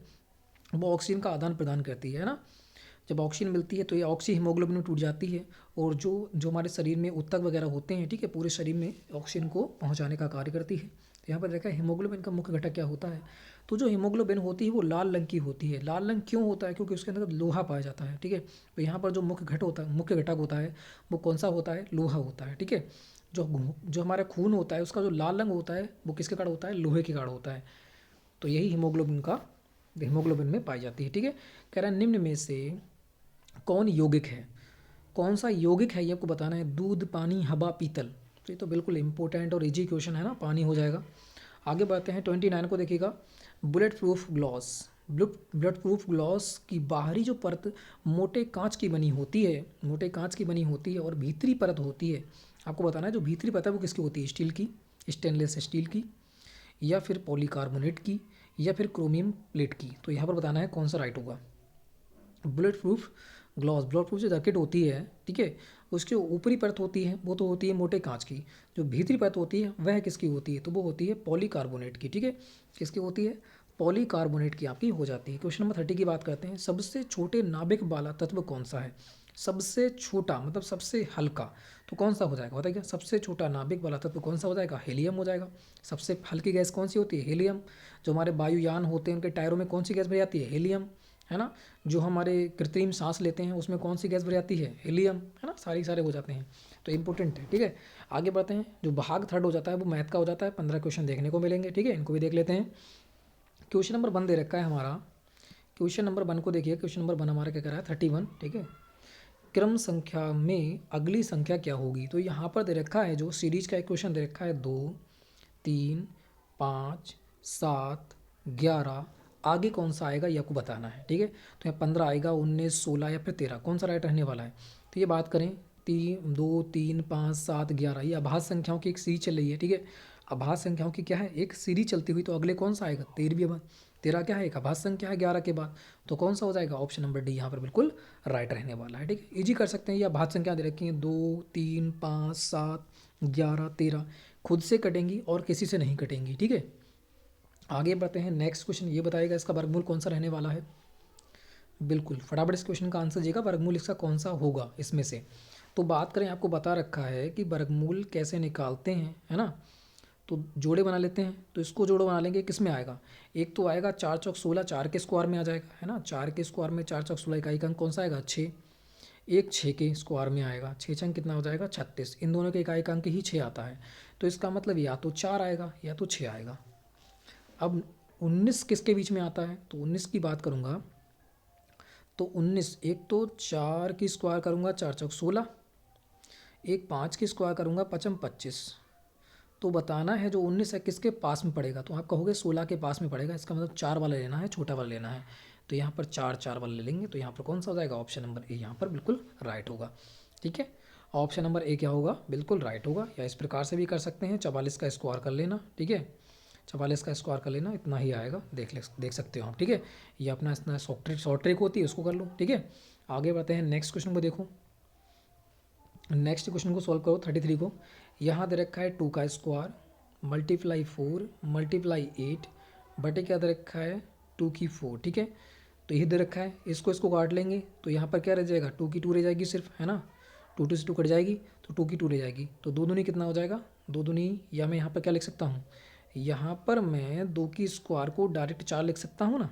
वो ऑक्सीजन का आदान प्रदान करती है ना, जब ऑक्सीजन मिलती है तो ये ऑक्सी हीमोग्लोबिन में टूट जाती है, और जो जो हमारे शरीर में ऊतक वगैरह होते हैं, ठीक है, पूरे शरीर में ऑक्सीजन को पहुंचाने का कार्य करती है। तो यहाँ पर देखा है हीमोग्लोबिन का मुख्य घटक क्या होता है, तो जो हीमोग्लोबिन होती है वो लाल रंग की होती है, लाल रंग क्यों होता है, क्योंकि उसके अंदर लोहा पाया जाता है। ठीक है, तो यहाँ पर जो मुख्य घटक होता है वो कौन सा होता है, लोहा होता है। ठीक है, जो जो हमारा खून होता है उसका जो लाल रंग होता है वो किसके कारण होता है, लोहे के कारण होता है। तो यही हीमोग्लोबिन में पाई जाती है। ठीक है, कह रहा है निम्न में से कौन यौगिक है, कौन सा यौगिक है ये आपको बताना है, दूध, पानी, हवा, पीतल। तो ये तो बिल्कुल इंपॉर्टेंट और इजी क्वेश्चन है ना, पानी हो जाएगा। आगे बढ़ते हैं 29 को देखिएगा, बुलेट प्रूफ ग्लास की बाहरी जो परत मोटे कांच की बनी होती है, और भीतरी परत होती है, आपको बताना है जो भीतरी परत है वो किसकी होती है, स्टील की, स्टेनलेस स्टील की, या फिर पॉलीकार्बोनेट की, या फिर क्रोमियम प्लेट की। तो यहाँ पर बताना है कौन सा राइट होगा, bullet proof gloss blot proof जो जैकेट होती है, ठीक है, उसकी जो ऊपरी परत होती है वो तो होती है मोटे कांच की, जो भीतरी परत होती है वह किसकी होती है, तो वो होती है पॉलीकार्बोनेट की, ठीक है। किसकी होती है, पॉलीकार्बोनेट की आपकी हो जाती है। क्वेश्चन नंबर 30 की बात करते हैं, सबसे छोटे नाभिक वाला तत्व कौन सा है। सबसे छोटा मतलब सबसे हल्का, तो कौन सा हो जाएगा, होता है क्या, सबसे छोटा नाभिक वाला तत्व कौन सा हो जाएगा, हीलियम हो जाएगा। सबसे हल्की गैस कौन सी होती है, हीलियम। जो हमारे वायुयान होते हैं उनके टायरों में कौन सी गैस भरी जाती है, हीलियम, है ना। जो हमारे कृत्रिम सांस लेते हैं उसमें कौन सी गैस भरी जाती है, हीलियम, है ना। सारे हो जाते हैं, तो इंपॉर्टेंट है, ठीक है। आगे बढ़ते हैं, जो भाग थर्ड हो जाता है वो मैथ का हो जाता है। 15 क्वेश्चन देखने को मिलेंगे, ठीक है, इनको भी देख लेते हैं। क्वेश्चन नंबर 1 दे रखा है हमारा, क्वेश्चन नंबर 1 को देखिए। क्वेश्चन नंबर 1 हमारा क्या कर रहा है, 31, ठीक है। क्रम संख्या में अगली संख्या क्या होगी, तो यहाँ पर दे रखा है जो सीरीज का एक क्वेश्चन दे रखा है 2, 3, 5, 7, 11, आगे कौन सा आएगा ये आपको बताना है, ठीक है। तो यहाँ 15 आएगा, 19, 16 या फिर 13, कौन सा राइट रहने वाला है। तो ये बात करें 2, 3, 5, 7, 11, ये आभास संख्याओं की एक सीरीज चल रही है, ठीक है। आभास संख्याओं की क्या है, एक सीरीज चलती हुई, तो अगले कौन सा आएगा, 13वीं। 13 क्या है, एक आभास संख्या है 11 के बाद, तो कौन सा हो जाएगा, ऑप्शन नंबर डी यहाँ पर बिल्कुल राइट रहने वाला है, ठीक है। इजी कर सकते हैं, ये आभास संख्या दे रखी है 2, 3, 5, 7, 11, 13, खुद से कटेंगी और किसी से नहीं कटेंगी, ठीक है। आगे बढ़ते हैं, नेक्स्ट क्वेश्चन ये बताएगा इसका वर्गमूल कौन सा रहने वाला है। बिल्कुल फटाफट इस क्वेश्चन का आंसर दीजिएगा, वर्गमूल इसका कौन सा होगा इसमें से। तो बात करें, आपको बता रखा है कि वर्गमूल कैसे निकालते हैं, है ना। तो जोड़े बना लेते हैं, तो इसको जोड़ो बना लेंगे, किस में आएगा, एक तो आएगा 4 चौक 16, 4 के स्क्वायर में आ जाएगा, है ना। 4 के स्क्वायर में 4 चौक 16, इकाई का अंक कौन सा आएगा, 6। एक 6 के स्क्वायर में आएगा, 6 छंग कितना हो जाएगा, 36। इन दोनों के इकाई का अंक ही 6 आता है, तो इसका मतलब या तो 4 आएगा या तो 6 आएगा। अब 19 किसके बीच में आता है, तो 19 की बात करूँगा तो 19, एक तो 4 की स्क्वायर करूँगा 4 चौक 16, एक 5 की स्क्वायर करूँगा 5 25। तो बताना है जो 19 है किसके पास में पड़ेगा, तो आप कहोगे 16 के पास में पड़ेगा, इसका मतलब 4 वाला लेना है, छोटा वाला लेना है। तो यहाँ पर 4 4 वाला ले लेंगे, तो यहाँ पर कौन सा हो जाएगा, ऑप्शन नंबर ए यहाँ पर बिल्कुल राइट होगा, ठीक है। ऑप्शन नंबर ए क्या होगा, बिल्कुल राइट होगा। या इस प्रकार से भी कर सकते हैं, 44 का स्क्वायर कर लेना, ठीक है। 44 का स्क्वायर कर लेना, इतना ही आएगा, देख सकते हो आप, ठीक है। ये अपना इतना शॉर्ट ट्रिक होती है, उसको कर लो, ठीक है। आगे बढ़ते हैं, नेक्स्ट क्वेश्चन को देखो। नेक्स्ट क्वेश्चन को सॉल्व करो, 33 को। यहाँ दे रखा है 2 का स्क्वायर मल्टीप्लाई 4 मल्टीप्लाई 8 बटे क्या दे रखा है, 2 की 4, ठीक है। तो ये दे रखा है, इसको काट लेंगे, तो यहाँ पर क्या रह जाएगा, 2 की 2 रह जाएगी सिर्फ, है ना। 2 से 2 कट जाएगी, तो 2 की 2 रह जाएगी, तो 2 दूनी कितना हो जाएगा, 2 दूनी, या मैं यहाँ पर क्या लिख सकता हूँ, यहाँ पर मैं 2 की स्क्वायर को डायरेक्ट 4 लिख सकता हूँ ना।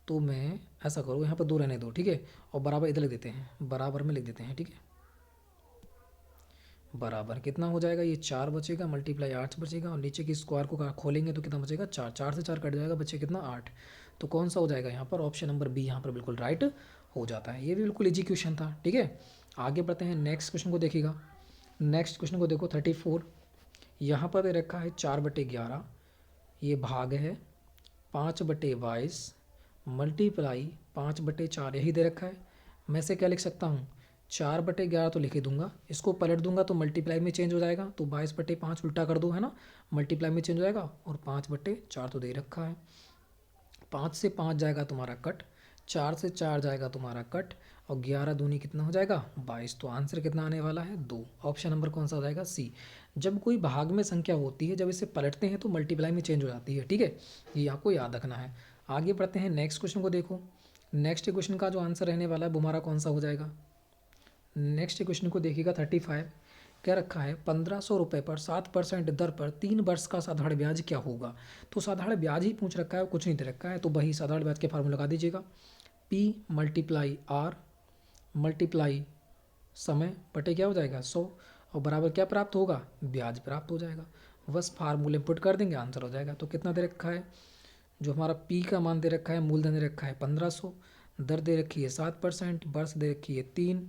तो मैं ऐसा करूँ, यहाँ पर 2 रहने दो, ठीक है, और बराबर इधर लिख देते हैं, बराबर में लिख देते हैं, ठीक है। बराबर कितना हो जाएगा, ये 4 बचेगा, मल्टीप्लाई 8 बचेगा, और नीचे की स्क्वायर को खोलेंगे तो कितना बचेगा, 4, 4 से 4 कट जाएगा, बचे कितना, 8। तो कौन सा हो जाएगा यहाँ पर, ऑप्शन नंबर बी यहाँ पर बिल्कुल राइट हो जाता है। ये भी बिल्कुल इजी क्वेश्चन था, ठीक है। आगे बढ़ते हैं, नेक्स्ट क्वेश्चन को देखिएगा। नेक्स्ट क्वेश्चन को देखो, 34। यहाँ पर दे रखा है 4/11, ये भाग है 5/22 मल्टीप्लाई 5/4, यही दे रखा है। मैं से क्या लिख सकता हूँ, 4/11 तो लिख ही दूंगा, इसको पलट दूंगा तो मल्टीप्लाई में चेंज हो जाएगा, तो 22/5 उल्टा कर दो, है ना, मल्टीप्लाई में चेंज हो जाएगा, और 5/4 तो दे रखा है। 5 से 5 जाएगा तुम्हारा कट, 4 से 4 जाएगा तुम्हारा कट, और 11 दूनी कितना हो जाएगा, 22। तो आंसर कितना आने वाला है, 2। ऑप्शन नंबर कौन सा हो जाएगा, सी। जब कोई भाग में संख्या होती है, जब इसे पलटते हैं तो मल्टीप्लाई में चेंज हो जाती है, ठीक है, ये आपको याद रखना है। आगे बढ़ते हैं, नेक्स्ट क्वेश्चन को देखो। नेक्स्ट क्वेश्चन का जो आंसर रहने वाला है वो हमारा कौन सा हो जाएगा। नेक्स्ट क्वेश्चन को देखिएगा, 35। क्या रखा है, 1500 रुपये पर 7% दर पर 3 वर्ष का साधारण ब्याज क्या होगा। तो साधारण ब्याज ही पूछ रखा है, कुछ नहीं दे रखा है, तो वही साधारण ब्याज के फार्मूला लगा दीजिएगा, P मल्टीप्लाई आर मल्टीप्लाई समय बटे क्या हो जाएगा, 100, और बराबर क्या प्राप्त होगा, ब्याज प्राप्त हो जाएगा। बस फार्मूले पुट कर देंगे, आंसर हो जाएगा। तो कितना दे रखा है, जो हमारा पी का मान दे रखा है, मूलधन दे रखा है 1500, दर दे रखी है 7%, वर्ष दे रखी है 3,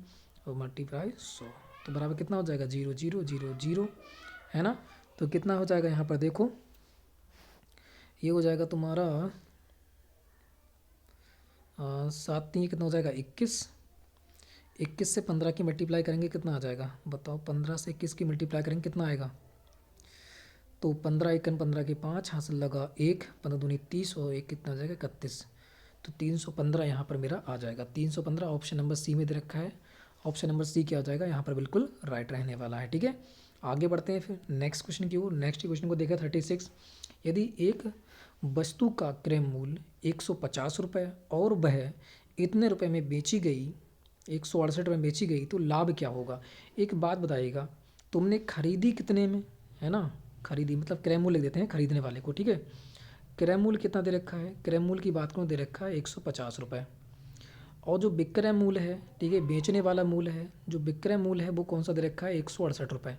और मल्टीप्लाई 100, तो बराबर कितना हो जाएगा, 0 0 0 0, है ना। तो कितना हो जाएगा यहाँ पर देखो, ये हो जाएगा तुम्हारा 7 3 कितना हो जाएगा, 21। 21 से 15 की मल्टीप्लाई करेंगे कितना आ जाएगा, बताओ, 15 से 21 की मल्टीप्लाई करेंगे कितना आएगा। तो 15 1 15 के 5, हासिल लगा 1, 15 दूनी 30, और 1 कितना हो जाएगा, 31। तो 315 यहाँ पर मेरा आ जाएगा। 315 ऑप्शन नंबर सी में दे रखा है। ऑप्शन नंबर सी क्या हो जाएगा यहाँ पर बिल्कुल राइट रहने वाला है। ठीक है, आगे बढ़ते हैं फिर नेक्स्ट क्वेश्चन की ओर। नेक्स्ट क्वेश्चन को देखा 36। यदि एक वस्तु का क्रय मूल्य 150 रुपये और वह इतने रुपए में बेची गई, 168 में बेची गई, तो लाभ क्या होगा। एक बात बताइएगा, तुमने खरीदी कितने में, है ना, खरीदी मतलब क्रय मूल्य देते हैं खरीदने वाले को। ठीक है, क्रय मूल्य कितना दे रखा है, क्रय मूल्य की बात करूँ दे रखा है 150 रुपये। और जो विक्रय मूल्य है, ठीक है, बेचने वाला मूल्य है, जो विक्रय मूल्य है वो कौन सा दे रखा है 168 रुपये।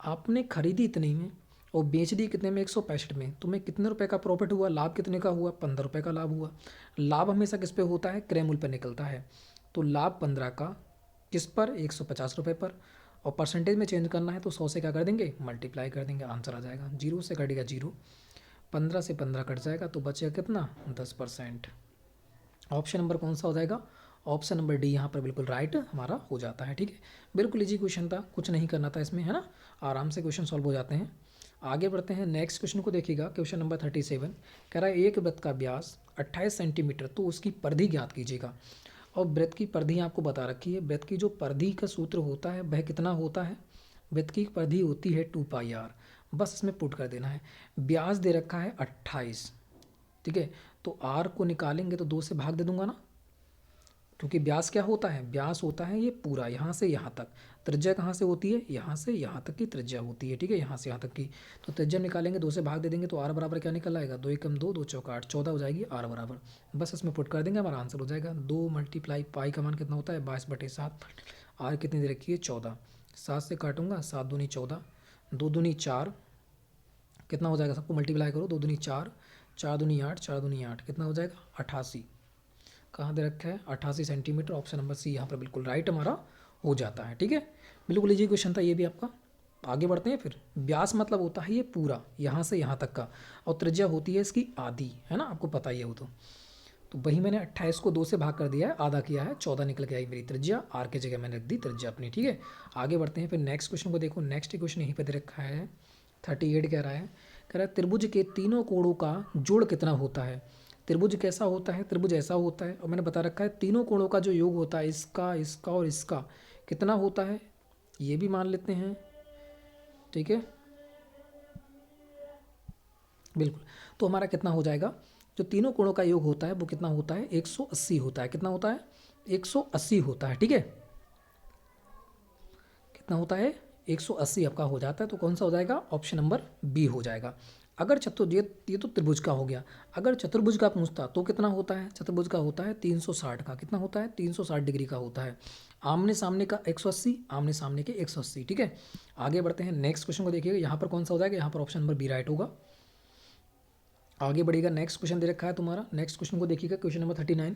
आपने खरीदी इतनी में और बेच दी कितने में 165 में, तुम्हें कितने रुपए का प्रॉफिट हुआ, लाभ कितने का हुआ, 15 रुपये का लाभ हुआ। लाभ हमेशा किस पे होता है, क्रय मूल्य पर निकलता है। तो लाभ 15 का किस पर, 150 रुपये पर। और परसेंटेज में चेंज करना है तो 100 से क्या कर देंगे, मल्टीप्लाई कर देंगे, आंसर आ जाएगा। 0 से कटेगा 0, 15 से 15 कट जाएगा तो बचेगा कितना, 10%। ऑप्शन नंबर कौन सा हो जाएगा, ऑप्शन नंबर डी यहाँ पर बिल्कुल राइट हमारा हो जाता है। ठीक है, बिल्कुल इजी क्वेश्चन था, कुछ नहीं करना था इसमें, है ना, आराम से क्वेश्चन सॉल्व हो जाते हैं। आगे बढ़ते हैं नेक्स्ट क्वेश्चन को देखिएगा। क्वेश्चन नंबर 37 कह रहा है एक वृत्त का व्यास 28 सेंटीमीटर, तो उसकी परिधि ज्ञात कीजिएगा। और वृत्त की परिधि आपको बता रखी है। वृत्त की जो परिधि का सूत्र होता है वह कितना होता है, वृत्त की परिधि होती है 2πr, बस इसमें पुट कर देना है। व्यास दे रखा है 28, ठीक है, तो r को निकालेंगे तो 2 से भाग दे दूंगा ना, क्योंकि व्यास क्या होता है, व्यास होता है ये पूरा यहाँ से यहाँ तक। त्रिज्या कहाँ से होती है, यहाँ से यहाँ तक की त्रिज्या होती है। ठीक है, यहाँ से यहाँ तक की, तो त्रिज्या निकालेंगे 2 से भाग दे देंगे तो r बराबर क्या निकल आएगा, 2 एकम 2, 2 चौका 8, 14 हो जाएगी r बराबर। बस इसमें पुट कर देंगे, हमारा आंसर हो जाएगा 2 मल्टीप्लाई पाई का मान कितना होता है 22/7, r कितनी दे रखी है 14, 7 से काटूंगा 7 दूनी 14, 2 दूनी 4, कितना हो जाएगा, सबको मल्टीप्लाई करो, 2 दूनी 4, 4 दूनी 8, 4 दूनी 8, कितना हो जाएगा 88। कहाँ दे रखा है 88 सेंटीमीटर। ऑप्शन नंबर सी यहाँ पर बिल्कुल राइट हमारा हो जाता है। ठीक है, बिल्कुल इजी क्वेश्चन था ये भी आपका। आगे बढ़ते हैं फिर। व्यास मतलब होता है ये पूरा यहाँ से यहाँ तक का, और त्रिज्या होती है इसकी आधी, है ना, आपको पता ही है वो तो वही मैंने 28 को 2 से भाग कर दिया है, आधा किया है, 14 निकल के आई मेरी त्रिज्या, आर की जगह मैंने रख दी त्रिज्या अपनी। ठीक है, आगे बढ़ते हैं फिर नेक्स्ट क्वेश्चन को देखो। नेक्स्ट क्वेश्चन यहीं पर दे रखा है 38 कह रहा है त्रिभुज के तीनों कोणों का जोड़ कितना होता है। त्रिभुज कैसा होता है, त्रिभुज ऐसा होता है, और मैंने बता रखा है तीनों कोणों का जो योग होता है, इसका इसका और इसका कितना होता है, ये भी मान लेते हैं। ठीक है, बिल्कुल, तो हमारा कितना हो जाएगा, जो तीनों कोणों का योग होता है वो कितना होता है 180 होता है। कितना होता है 180 होता है। ठीक है, कितना होता है 180 आपका हो जाता है, तो कौन सा हो जाएगा, ऑप्शन नंबर बी हो जाएगा। अगर ये तो त्रिभुज का हो गया। अगर चतुर्भुज का पूछता तो कितना होता है, चतुर्भुज का होता है 360 का, कितना होता है 360 डिग्री का होता है। आमने सामने का 180, आमने सामने के 180। ठीक है, आगे बढ़ते हैं नेक्स्ट क्वेश्चन को देखिएगा। यहाँ पर कौन सा हो जाएगा, यहाँ पर ऑप्शन नंबर बी राइट होगा। आगे बढ़ेगा, नेक्स्ट क्वेश्चन दे रखा है तुम्हारा। नेक्स्ट क्वेश्चन को देखिएगा, क्वेश्चन नंबर 39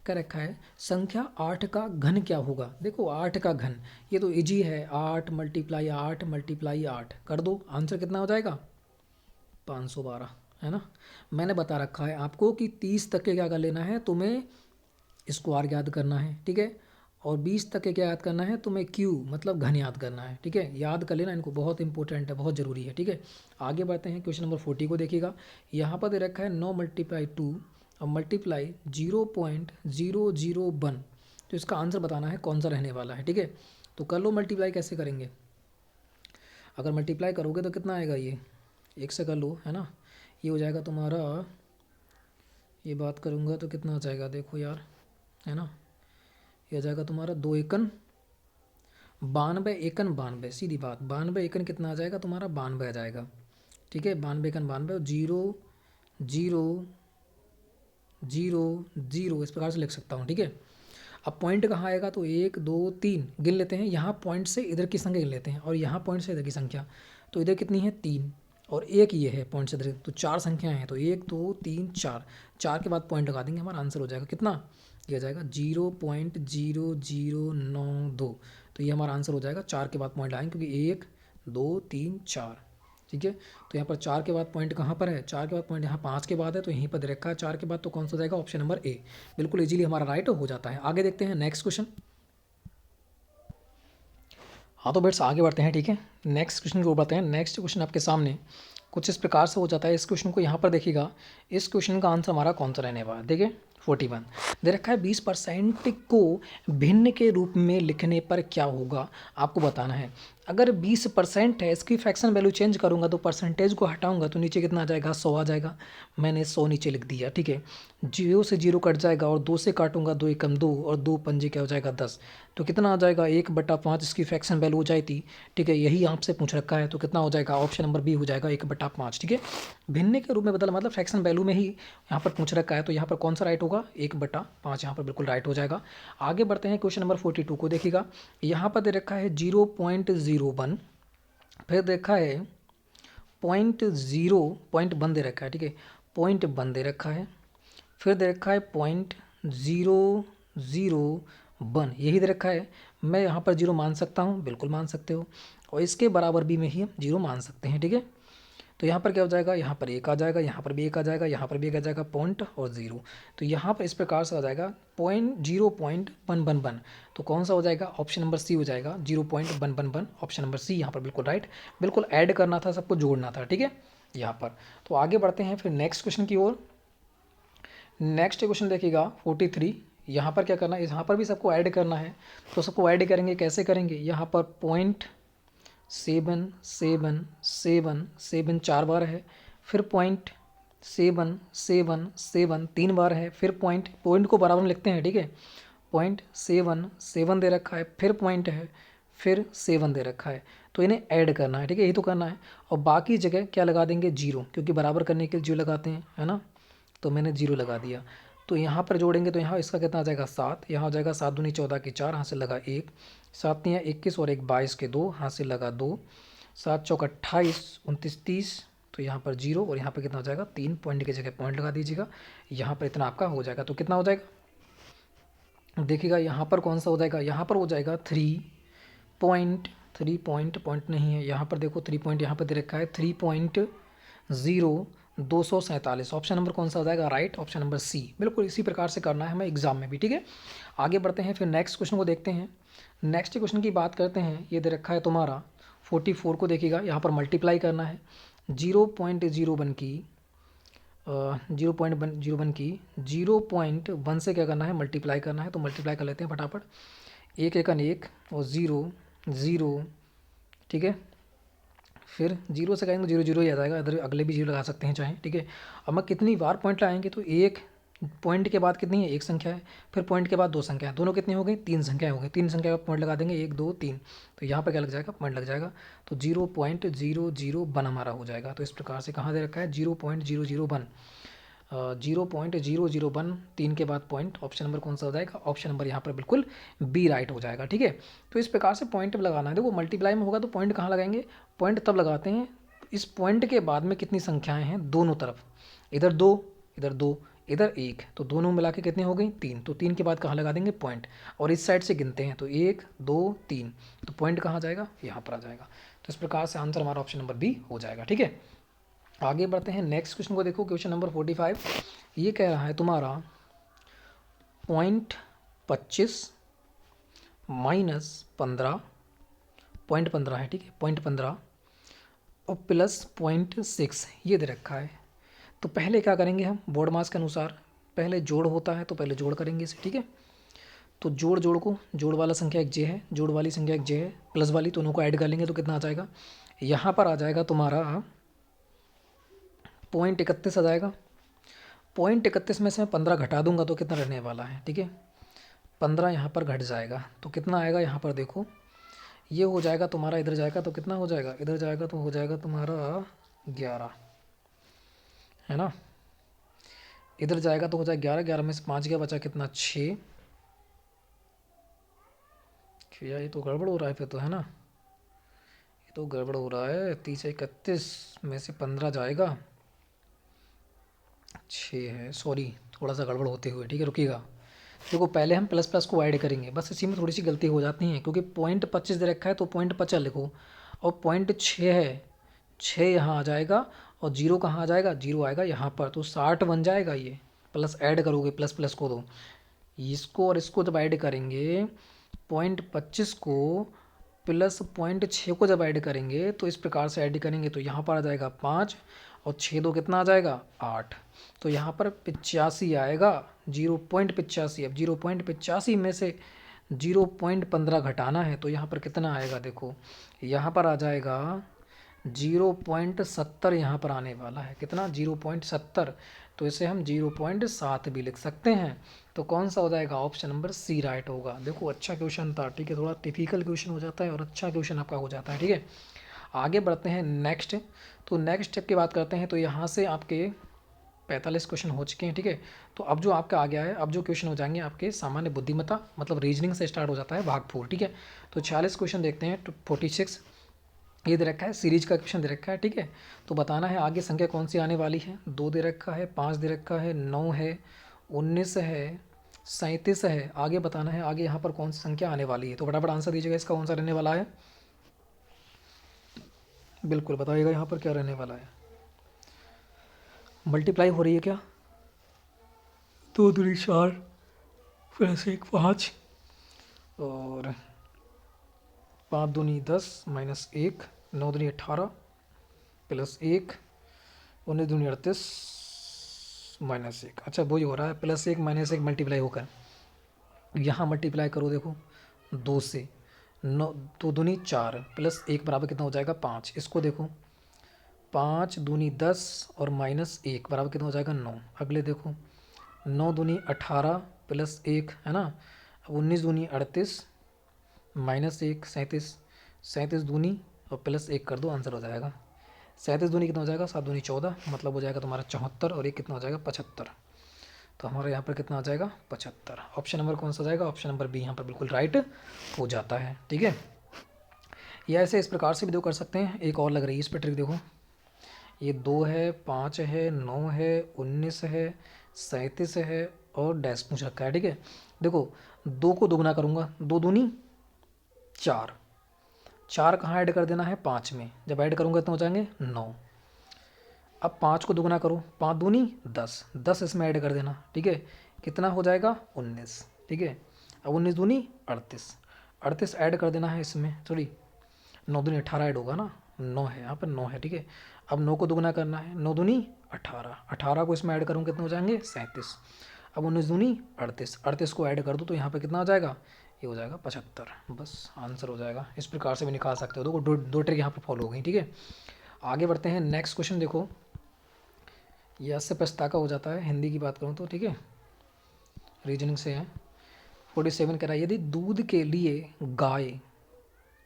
का रखा है संख्या 8 का घन क्या होगा। देखो 8 का घन ये तो इजी है, 8 मल्टीप्लाई 8 मल्टीप्लाई 8 कर दो, आंसर कितना हो जाएगा 512, है ना। मैंने बता रखा है आपको कि 30 तक के क्या कर लेना है तुम्हें, स्क्वायर याद करना है। ठीक है, और 20 तक के क्या याद करना है तुम्हें, क्यू मतलब घन याद करना है। ठीक है, याद कर लेना इनको, बहुत इंपॉर्टेंट है, बहुत ज़रूरी है। ठीक है, आगे बढ़ते हैं, क्वेश्चन नंबर 40 को देखिएगा। यहाँ पर दे रखा है 9 मल्टीप्लाई 2 और मल्टीप्लाई 0.001, तो इसका आंसर बताना है कौन सा रहने वाला है। ठीक है, तो कर लो मल्टीप्लाई, कैसे करेंगे, अगर मल्टीप्लाई करोगे तो कितना आएगा, ये 1 से कर लो, है ना, ये हो जाएगा तुम्हारा, ये बात करूँगा तो कितना आ जाएगा, देखो यार, है ना, ये आ जाएगा तुम्हारा 2 एकन 92 एकन 92, सीधी बात 92 एकन कितना आ जाएगा तुम्हारा 92 आ जाएगा। ठीक है, 92 एकन 92, 0 0 0 0 इस प्रकार से लिख सकता हूँ। ठीक है, अब पॉइंट कहाँ आएगा, तो 1 2 3 गिन लेते हैं, यहाँ पॉइंट से इधर की संख्या गिन लेते हैं, और यहाँ पॉइंट से इधर की संख्या, तो इधर कितनी है 3 और 1 ये है पॉइंट से इधर, तो 4 संख्याएं हैं, तो 1 2 3 4, 4 के बाद पॉइंट लगा देंगे, हमारा आंसर हो जाएगा कितना, ये हो जाएगा 0.0092, तो ये हमारा आंसर हो जाएगा। 4 के बाद पॉइंट लगाएंगे क्योंकि 1 2 3 4। ठीक है, तो यहाँ पर 4 के बाद पॉइंट कहाँ पर है, 4 के बाद पॉइंट यहाँ 5 के बाद है, तो यहीं पर दे रखा है 4 के बाद, तो कौन सा हो जाएगा, ऑप्शन नंबर ए बिल्कुल इजीली हमारा राइट हो जाता है। आगे देखते हैं नेक्स्ट क्वेश्चन। हाँ तो बेट्स आगे बढ़ते हैं। ठीक है, नेक्स्ट क्वेश्चन को बढ़ते हैं। नेक्स्ट क्वेश्चन आपके सामने कुछ इस प्रकार से हो जाता है। इस क्वेश्चन को यहाँ पर देखिएगा, इस क्वेश्चन का आंसर हमारा कौन सा रहने वाला है। देखिए 41 दे रखा है 20% को भिन्न के रूप में लिखने पर क्या होगा, आपको बताना है। अगर 20% है, इसकी फ्रैक्शन वैल्यू चेंज करूंगा तो परसेंटेज को हटाऊंगा तो नीचे कितना आ जाएगा, 100 आ जाएगा। मैंने 100 नीचे लिख दिया, ठीक है। 0 से 0 कट जाएगा और 2 से काटूंगा, 2 एकम 2 और 2 पंजे क्या हो जाएगा 10, तो कितना आ जाएगा 1/5 इसकी फ्रैक्शन वैल्यू हो जाती, ठीक है। यही आपसे पूछ रखा है, तो कितना हो जाएगा, ऑप्शन नंबर बी हो जाएगा 1/5, ठीक है। भिन्न के रूप में बदला मतलब फ्रैक्शन वैल्यू में ही यहाँ पर पूछ रखा है, तो यहाँ पर कौन सा राइट होगा, 1/5 यहाँ पर बिल्कुल राइट हो जाएगा। आगे बढ़ते हैं क्वेश्चन नंबर 42 को देखिएगा। यहाँ पर दे रखा है 0.01, फिर देखा है 0.1 दे रखा है, ठीक है, 0.1 दे रखा है, फिर दे रखा है 0.001, यही दे रखा है। मैं यहाँ पर 0 मान सकता हूँ, बिल्कुल मान सकते हो, और इसके बराबर भी में ही हम 0 मान सकते हैं, ठीक है। तो यहाँ पर क्या हो जाएगा, यहाँ पर 1 आ जाएगा, यहाँ पर भी 1 आ जाएगा, यहाँ पर भी 1 आ जाएगा, पॉइंट और 0। तो यहाँ पर इस प्रकार से आ जाएगा 0.111, तो कौन सा हो जाएगा, ऑप्शन नंबर सी हो जाएगा 0.111, ऑप्शन नंबर सी यहाँ पर बिल्कुल राइट। बिल्कुल ऐड करना था, सबको जोड़ना था, ठीक है यहाँ पर। तो आगे बढ़ते हैं फिर नेक्स्ट क्वेश्चन की ओर। नेक्स्ट क्वेश्चन देखिएगा 43। यहाँ पर क्या करना है, यहाँ पर भी सबको ऐड करना है, तो सबको ऐड करेंगे, कैसे करेंगे, यहाँ पर 0.77777 4 बार है, फिर 0.7777 3 बार है, फिर पॉइंट को बराबर में लिखते हैं, ठीक है। 0.77 दे रखा है, फिर पॉइंट है, फिर 7 दे रखा है, तो इन्हें ऐड करना है, ठीक है, यही तो करना है। और बाकी जगह क्या लगा देंगे, 0, क्योंकि बराबर करने के लिए 0 लगाते हैं, है ना, तो मैंने 0 लगा दिया। तो यहाँ पर जोड़ेंगे तो यहाँ इसका कितना आ जाएगा 7, यहाँ हो जाएगा 7 दूनी 14 की 4, हाथ से लगा 1, 7 तियाँ 21 और 1 22 के 2, हाथ से लगा 2, 7 चौक 28 29 30, तो यहाँ पर 0 और यहाँ पर कितना हो जाएगा 3, पॉइंट की जगह पॉइंट लगा दीजिएगा, यहाँ पर इतना आपका हो जाएगा। तो कितना हो जाएगा, देखिएगा यहाँ पर कौन सा हो जाएगा, यहाँ पर हो जाएगा 3 पॉइंट नहीं है, यहाँ पर देखो 3 पॉइंट यहाँ पर दे रखा है 3.0247, ऑप्शन नंबर कौन सा हो जाएगा, राइट, ऑप्शन नंबर सी। बिल्कुल इसी प्रकार से करना है हमें एग्जाम में भी, ठीक है। आगे बढ़ते हैं फिर नेक्स्ट क्वेश्चन को देखते हैं। नेक्स्ट क्वेश्चन की बात करते हैं, ये दे रखा है तुम्हारा 44 को देखिएगा, यहाँ पर मल्टीप्लाई करना है 0.01 की 0.1 से क्या करना है, मल्टीप्लाई करना है। तो मल्टीप्लाई कर लेते हैं फटाफट, 1 एकन 1 और 0 0, ठीक है। फिर 0 से करेंगे 0 0 ही आ जाएगा, इधर अगले भी 0 लगा सकते हैं चाहे, ठीक है। अब मैं कितनी बार पॉइंट लगाएंगे, तो एक पॉइंट के बाद कितनी है, एक संख्या है, फिर पॉइंट के बाद 2 संख्या है, दोनों कितनी हो गई, 3 संख्या हो गई, 3 संख्या का पॉइंट लगा देंगे 1 2 3, तो यहाँ पर क्या लग जाएगा, पॉइंट लग जाएगा, तो 0.001 हमारा हो जाएगा। तो इस प्रकार से कहाँ दे रखा है 0.001, 0.001, 3 के बाद पॉइंट, ऑप्शन नंबर कौन सा हो जाएगा, ऑप्शन नंबर यहाँ पर बिल्कुल बी राइट हो जाएगा, ठीक है। तो इस प्रकार से पॉइंट लगाना है, देखो मल्टीप्लाई में होगा तो पॉइंट कहाँ लगाएंगे, पॉइंट तब लगाते हैं इस पॉइंट के बाद में कितनी संख्याएं हैं दोनों तरफ, इधर 2 इधर 2 इधर 1, तो दोनों मिला के कितनी हो गई 3, तो 3 के बाद कहाँ लगा देंगे पॉइंट, और इस साइड से गिनते हैं तो 1 2 3, तो पॉइंट कहाँ जाएगा, यहाँ पर आ जाएगा। तो इस प्रकार से आंसर हमारा ऑप्शन नंबर बी हो जाएगा, ठीक है। आगे बढ़ते हैं नेक्स्ट क्वेश्चन को देखो, क्वेश्चन नंबर 45। ये कह रहा है तुम्हारा 0.25 - 15, 0.15 है, ठीक है, 0.15 और प्लस 0.6 ये दे रखा है। तो पहले क्या करेंगे हम, बोर्ड मास के अनुसार पहले जोड़ होता है तो पहले जोड़ करेंगे इसे, ठीक है। तो जोड़ को, जोड़ वाला संख्या एक जे है, जोड़ वाली संख्या एक जे है, प्लस वाली, दोनों को ऐड कर लेंगे तो कितना आ जाएगा, यहाँ पर आ जाएगा तुम्हारा 0.31 आ जाएगा। 0.31 में से मैं 15 घटा दूंगा तो कितना रहने वाला है, ठीक है, 15 यहाँ पर घट जाएगा तो कितना आएगा, यहाँ पर देखो ये हो जाएगा तुम्हारा, इधर जाएगा तो कितना हो जाएगा, इधर जाएगा तो हो जाएगा तुम्हारा 11, है ना, इधर जाएगा तो हो जाएगा 11, 11 में से 5 गया, बचा कितना 6, क्या ये तो गड़बड़ हो रहा है फिर तो, है ना, ये तो गड़बड़ हो रहा है। 30 31 में से 15 जाएगा, 6 है, सॉरी थोड़ा सा गड़बड़ होते हुए, ठीक है, रुकिएगा। देखो पहले हम प्लस प्लस को ऐड करेंगे, बस इसी में थोड़ी सी गलती हो जाती है, क्योंकि 0.25 दे रखा है तो 0.50 लिखो, और 0.6 है, 6 यहाँ आ जाएगा, और 0 कहाँ आ जाएगा, 0 आएगा यहाँ पर, तो 60 बन जाएगा ये, प्लस ऐड करोगे प्लस प्लस को, तो इसको और इसको जब ऐड करेंगे 0.25 को प्लस 0.6 को जब ऐड करेंगे तो इस प्रकार से ऐड करेंगे तो यहाँ पर आ जाएगा 5 और 6 दो कितना आ जाएगा 8, तो यहाँ पर 85 आएगा, 0.85, अब 0.85 में से 0.15 घटाना है तो यहाँ पर कितना आएगा, देखो यहाँ पर आ जाएगा 0.70, यहाँ पर आने वाला है कितना 0.70, तो इसे हम 0.7 भी लिख सकते हैं। तो कौन सा हो जाएगा, ऑप्शन नंबर सी राइट होगा। देखो अच्छा क्वेश्चन था, ठीक है, थोड़ा टिपिकल क्वेश्चन हो जाता है और अच्छा क्वेश्चन आपका हो जाता है, ठीक है। आगे बढ़ते हैं नेक्स्ट। तो नेक्स्ट स्टेप की बात करते हैं, तो यहाँ से आपके 45 क्वेश्चन हो चुके हैं, ठीक है। तो अब जो आपका आ गया है, अब जो क्वेश्चन हो जाएंगे आपके सामान्य बुद्धिमत्ता, मतलब रीजनिंग से स्टार्ट हो जाता है भाग 4, ठीक है। तो 46 क्वेश्चन देखते हैं। तो 46 ये दे रखा है, सीरीज का क्वेश्चन दे रखा है, ठीक है। तो बताना है आगे संख्या कौन सी आने वाली है। 2 दे रखा है, 5 दे रखा है, 9 है, 19 है, 37 है। आगे बताना है आगे यहाँ पर कौन सी संख्या आने वाली है। तो फटाफट आंसर दीजिएगा, इसका कौन सा रहने वाला है, बिल्कुल बताइएगा यहाँ पर क्या रहने वाला है। मल्टीप्लाई हो रही है क्या, 2 दूनी 4 प्लस 1 5 और 5 दूनी 10 माइनस 1, 9 दूनी 18 प्लस 1, 19 दूनी 38 माइनस 1। अच्छा वही हो रहा है, प्लस 1 माइनस 1 मल्टीप्लाई होकर यहाँ मल्टीप्लाई करो, देखो 2 से 9, 2 दूनी 4 प्लस 1 बराबर कितना हो जाएगा 5। इसको देखो 5 दूनी 10 और माइनस 1 बराबर कितना हो जाएगा 9। अगले देखो 9 दूनी 18 प्लस 1 है ना, अब 19 दूनी 38 माइनस 1 37, 37 दूनी और प्लस 1 कर दो, आंसर हो जाएगा 37 दूनी कितना हो जाएगा 7 दूनी 14, मतलब हो जाएगा तुम्हारा 74 और एक कितना हो जाएगा 75। तो हमारे यहाँ पर कितना आ जाएगा 75। ऑप्शन नंबर कौन सा जाएगा, ऑप्शन नंबर बी यहाँ पर बिल्कुल राइट हो जाता है, ठीक है। या ऐसे इस प्रकार से भी दो कर सकते हैं, एक और लग रही है इस पर ट्रिक, देखो ये 2 है, 5 है, 9 है, 19 है, 37 है और डैश पूछ रखा है, ठीक है। देखो 2 को दोगुना करूँगा, 2 दूनी 4, 4 कहाँ ऐड कर देना है 5 में, जब ऐड करूँगा तो हो जाएंगे 9। अब 5 को दोगुना करो, 5 दूनी 10, 10 इसमें ऐड कर देना, ठीक है, कितना हो जाएगा 19, ठीक है। अब 19 दूनी 38, 38 ऐड कर देना है इसमें, सॉरी 9 दूनी 18 ऐड होगा ना, 9 है यहाँ पर 9 है, ठीक है। अब 9 को दोगुना करना है, 9 दूनी 18, 18 को इसमें ऐड करूँ कितने हो जाएंगे 37। अब 19 दूनी 38, 38 को ऐड कर दो तो यहाँ पर कितना आ जाएगा, ये हो जाएगा 75, बस आंसर हो जाएगा। इस प्रकार से भी निकाल सकते हो, देखो दो ट्रिक यहाँ पर फॉलो हो गई, ठीक है। आगे बढ़ते हैं नेक्स्ट क्वेश्चन, देखो यह से पछताका हो जाता है, हिंदी की बात करूँ तो, ठीक है, रीजनिंग से है। 47 कह रहा है, यदि दूध के लिए गाय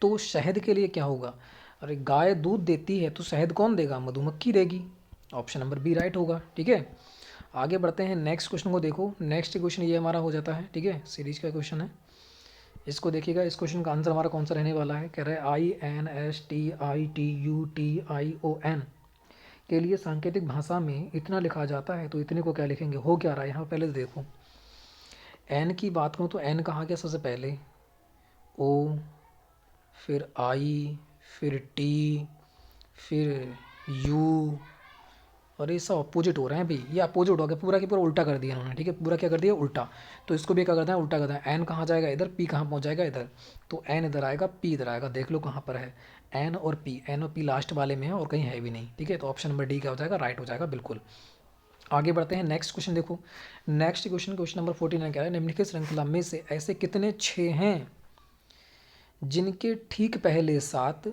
तो शहद के लिए क्या होगा। अरे गाय दूध देती है तो शहद कौन देगा, मधुमक्खी देगी। ऑप्शन नंबर बी राइट होगा, ठीक है। आगे बढ़ते हैं नेक्स्ट क्वेश्चन को, देखो नेक्स्ट क्वेश्चन ये हमारा हो जाता है, ठीक है, सीरीज का क्वेश्चन है। इसको देखिएगा, इस क्वेश्चन का आंसर हमारा कौन सा रहने वाला है। कह रहा है INSTITUTION के लिए सांकेतिक भाषा में इतना लिखा जाता है, तो इतने को क्या लिखेंगे, हो क्या रहा है यहाँ पहले देखो। एन की बात करूँ तो एन कहाँ गया सबसे पहले, ओ, फिर आई, फिर टी, फिर यू, और ये सब अपोजिट हो रहे हैं भाई, ये अपोजिट हो गया, पूरा की पूरा उल्टा कर दिया उन्होंने, ठीक है, पूरा क्या कर दिया उल्टा। तो इसको भी क्या करना है उल्टा करना है, एन कहाँ जाएगा इधर, पी कहाँ पहुँच जाएगा इधर, तो एन इधर आएगा, पी इधर आएगा, देख लो कहाँ पर है एन और पी, एन और पी लास्ट वाले में है और कहीं है भी नहीं, ठीक है। तो ऑप्शन नंबर डी क्या हो जाएगा, राइट हो जाएगा बिल्कुल। आगे बढ़ते हैं नेक्स्ट क्वेश्चन, देखो नेक्स्ट क्वेश्चन, क्वेश्चन नंबर 49 कह रहा है, निम्नलिखित श्रृंखला में से ऐसे कितने 6 हैं जिनके ठीक पहले 7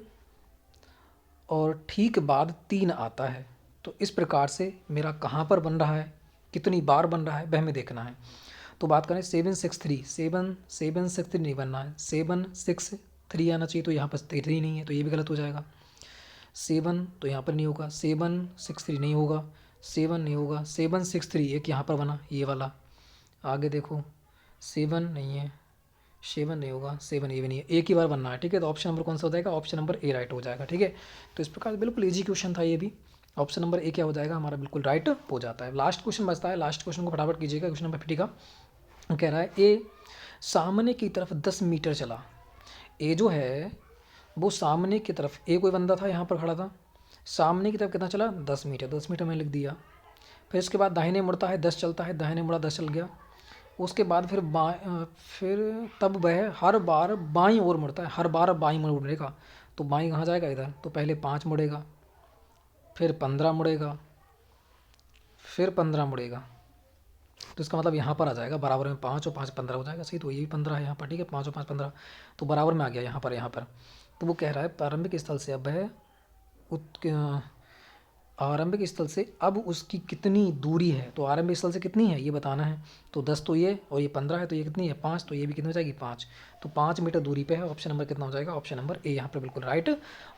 और ठीक बाद 3 आता है। तो इस प्रकार से मेरा कहाँ पर बन रहा है, कितनी बार बन रहा है वह हमें देखना है। तो बात करें 763, 7 नहीं बनना है, 763 आना चाहिए, तो यहाँ पर 3 नहीं है तो ये भी गलत हो जाएगा। 7 तो यहाँ पर नहीं होगा, 763 नहीं होगा, 7 नहीं होगा, 763 एक यहाँ पर बना ये वाला। आगे देखो 7 नहीं है, 7 नहीं होगा, 7 ये भी नहीं है, एक ही बार बनना है, ठीक है। तो ऑप्शन नंबर कौन सा हो जाएगा, ऑप्शन नंबर ए राइट हो जाएगा, ठीक है। तो इस प्रकार बिल्कुल इजी क्वेश्चन था ये भी, ऑप्शन नंबर ए क्या हो जाएगा हमारा बिल्कुल राइट हो जाता है। लास्ट क्वेश्चन बचता है, लास्ट क्वेश्चन को फटाफट कीजिएगा, क्वेश्चन नंबर 50 का कह रहा है, ए सामने की तरफ 10 मीटर चला। ए जो है वो सामने की तरफ, ए कोई बंदा था यहाँ पर खड़ा था, सामने की तरफ कितना चला 10 मीटर, 10 मीटर मैंने लिख दिया। फिर इसके बाद दाहिने मुड़ता है 10 चलता है, दाहिने मुड़ा 10 चल गया। उसके बाद फिर तब वह हर बार बाईं ओर मुड़ता है, हर बार बाईं मुड़ेगा, तो बाईं कहाँ जाएगा इधर, तो पहले 5 मुड़ेगा, फिर 15 मुड़ेगा, फिर 15 मुड़ेगा, तो इसका मतलब यहाँ पर आ जाएगा बराबर में 5 और 5 15 हो जाएगा, सही। तो ये भी 15 है यहाँ पर, ठीक है, 5 और 5 15, तो बराबर में आ गया यहाँ पर। तो वो कह रहा है प्रारंभिक स्थल से अब है उत आरंभिक स्थल से अब उसकी कितनी दूरी है, तो आरंभिक स्थल से कितनी है ये बताना है। तो 10 तो ये, और ये 15 है, तो ये कितनी है 5, तो ये भी कितनी हो जाएगी 5, तो 5 मीटर दूरी पे है। ऑप्शन नंबर कितना हो जाएगा, ऑप्शन नंबर ए यहाँ पर बिल्कुल राइट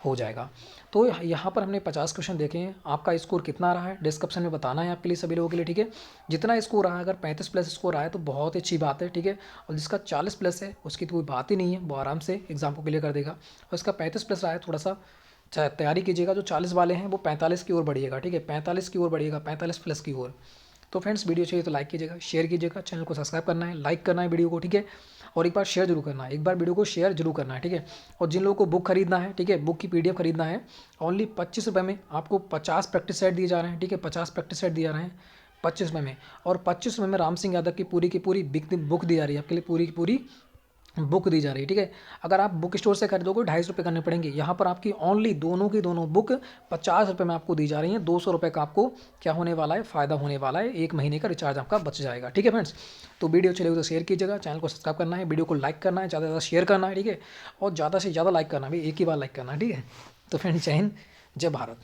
हो जाएगा। तो यहाँ पर हमने 50 क्वेश्चन देखे हैं। आपका स्कोर कितना रहा है डिस्क्रिप्शन में बताना है आपके लिए, सभी लोगों के लिए, ठीक है। जितना स्कोर रहा है, अगर 35 प्लस स्कोर आया तो बहुत ही अच्छी बात है, ठीक है। और जिसका 40 प्लस है उसकी तो कोई बात ही नहीं है, वो आराम से एग्जाम को क्लियर कर देगा। और इसका 35 प्लस रहा है, थोड़ा सा तैयारी कीजिएगा। जो 40 वाले हैं वो 45 की ओर बढ़िएगा, ठीक है, 45 की ओर बढ़िएगा, 45 प्लस की ओर। तो फ्रेंड्स वीडियो चाहिए तो लाइक कीजिएगा, शेयर कीजिएगा, चैनल को सब्सक्राइब करना है, लाइक करना है वीडियो को, ठीक है। और एक बार शेयर जरूर करना है, एक बार वीडियो को शेयर जरूर करना है, ठीक है। और जिन लोगों को बुक खरीदना है, ठीक है, बुक की PDF खरीदना है, ओनली 25 रुपये में आपको 50 प्रैक्टिस सेट दिए जा रहे हैं, ठीक है, 50 प्रैक्टिस सेट दिए जा रहे हैं 25 रुपये में। और 25 रुपये में राम सिंह यादव की पूरी बुक दी जा रही है आपके लिए, पूरी की पूरी बुक दी जा रही है, ठीक है। अगर आप बुक स्टोर से खरीदोगे 250 रुपये करने पड़ेंगे। यहाँ पर आपकी ओनली दोनों की दोनों बुक 50 रुपये में आपको दी जा रही हैं। 200 रुपये का आपको क्या होने वाला है, फ़ायदा होने वाला है, 1 महीने का रिचार्ज आपका बच जाएगा, ठीक है फ्रेंड्स। तो वीडियो चलेगी तो शेयर कीजिएगा, चैनल को सब्सक्राइब करना है, वीडियो को लाइक करना है, ज़्यादा से ज़्यादा शेयर करना है, ठीक है। और ज़्यादा से ज़्यादा लाइक करना है, एक ही बार लाइक करना है, ठीक है। तो फ्रेंड्स जय हिंद, जय भारत।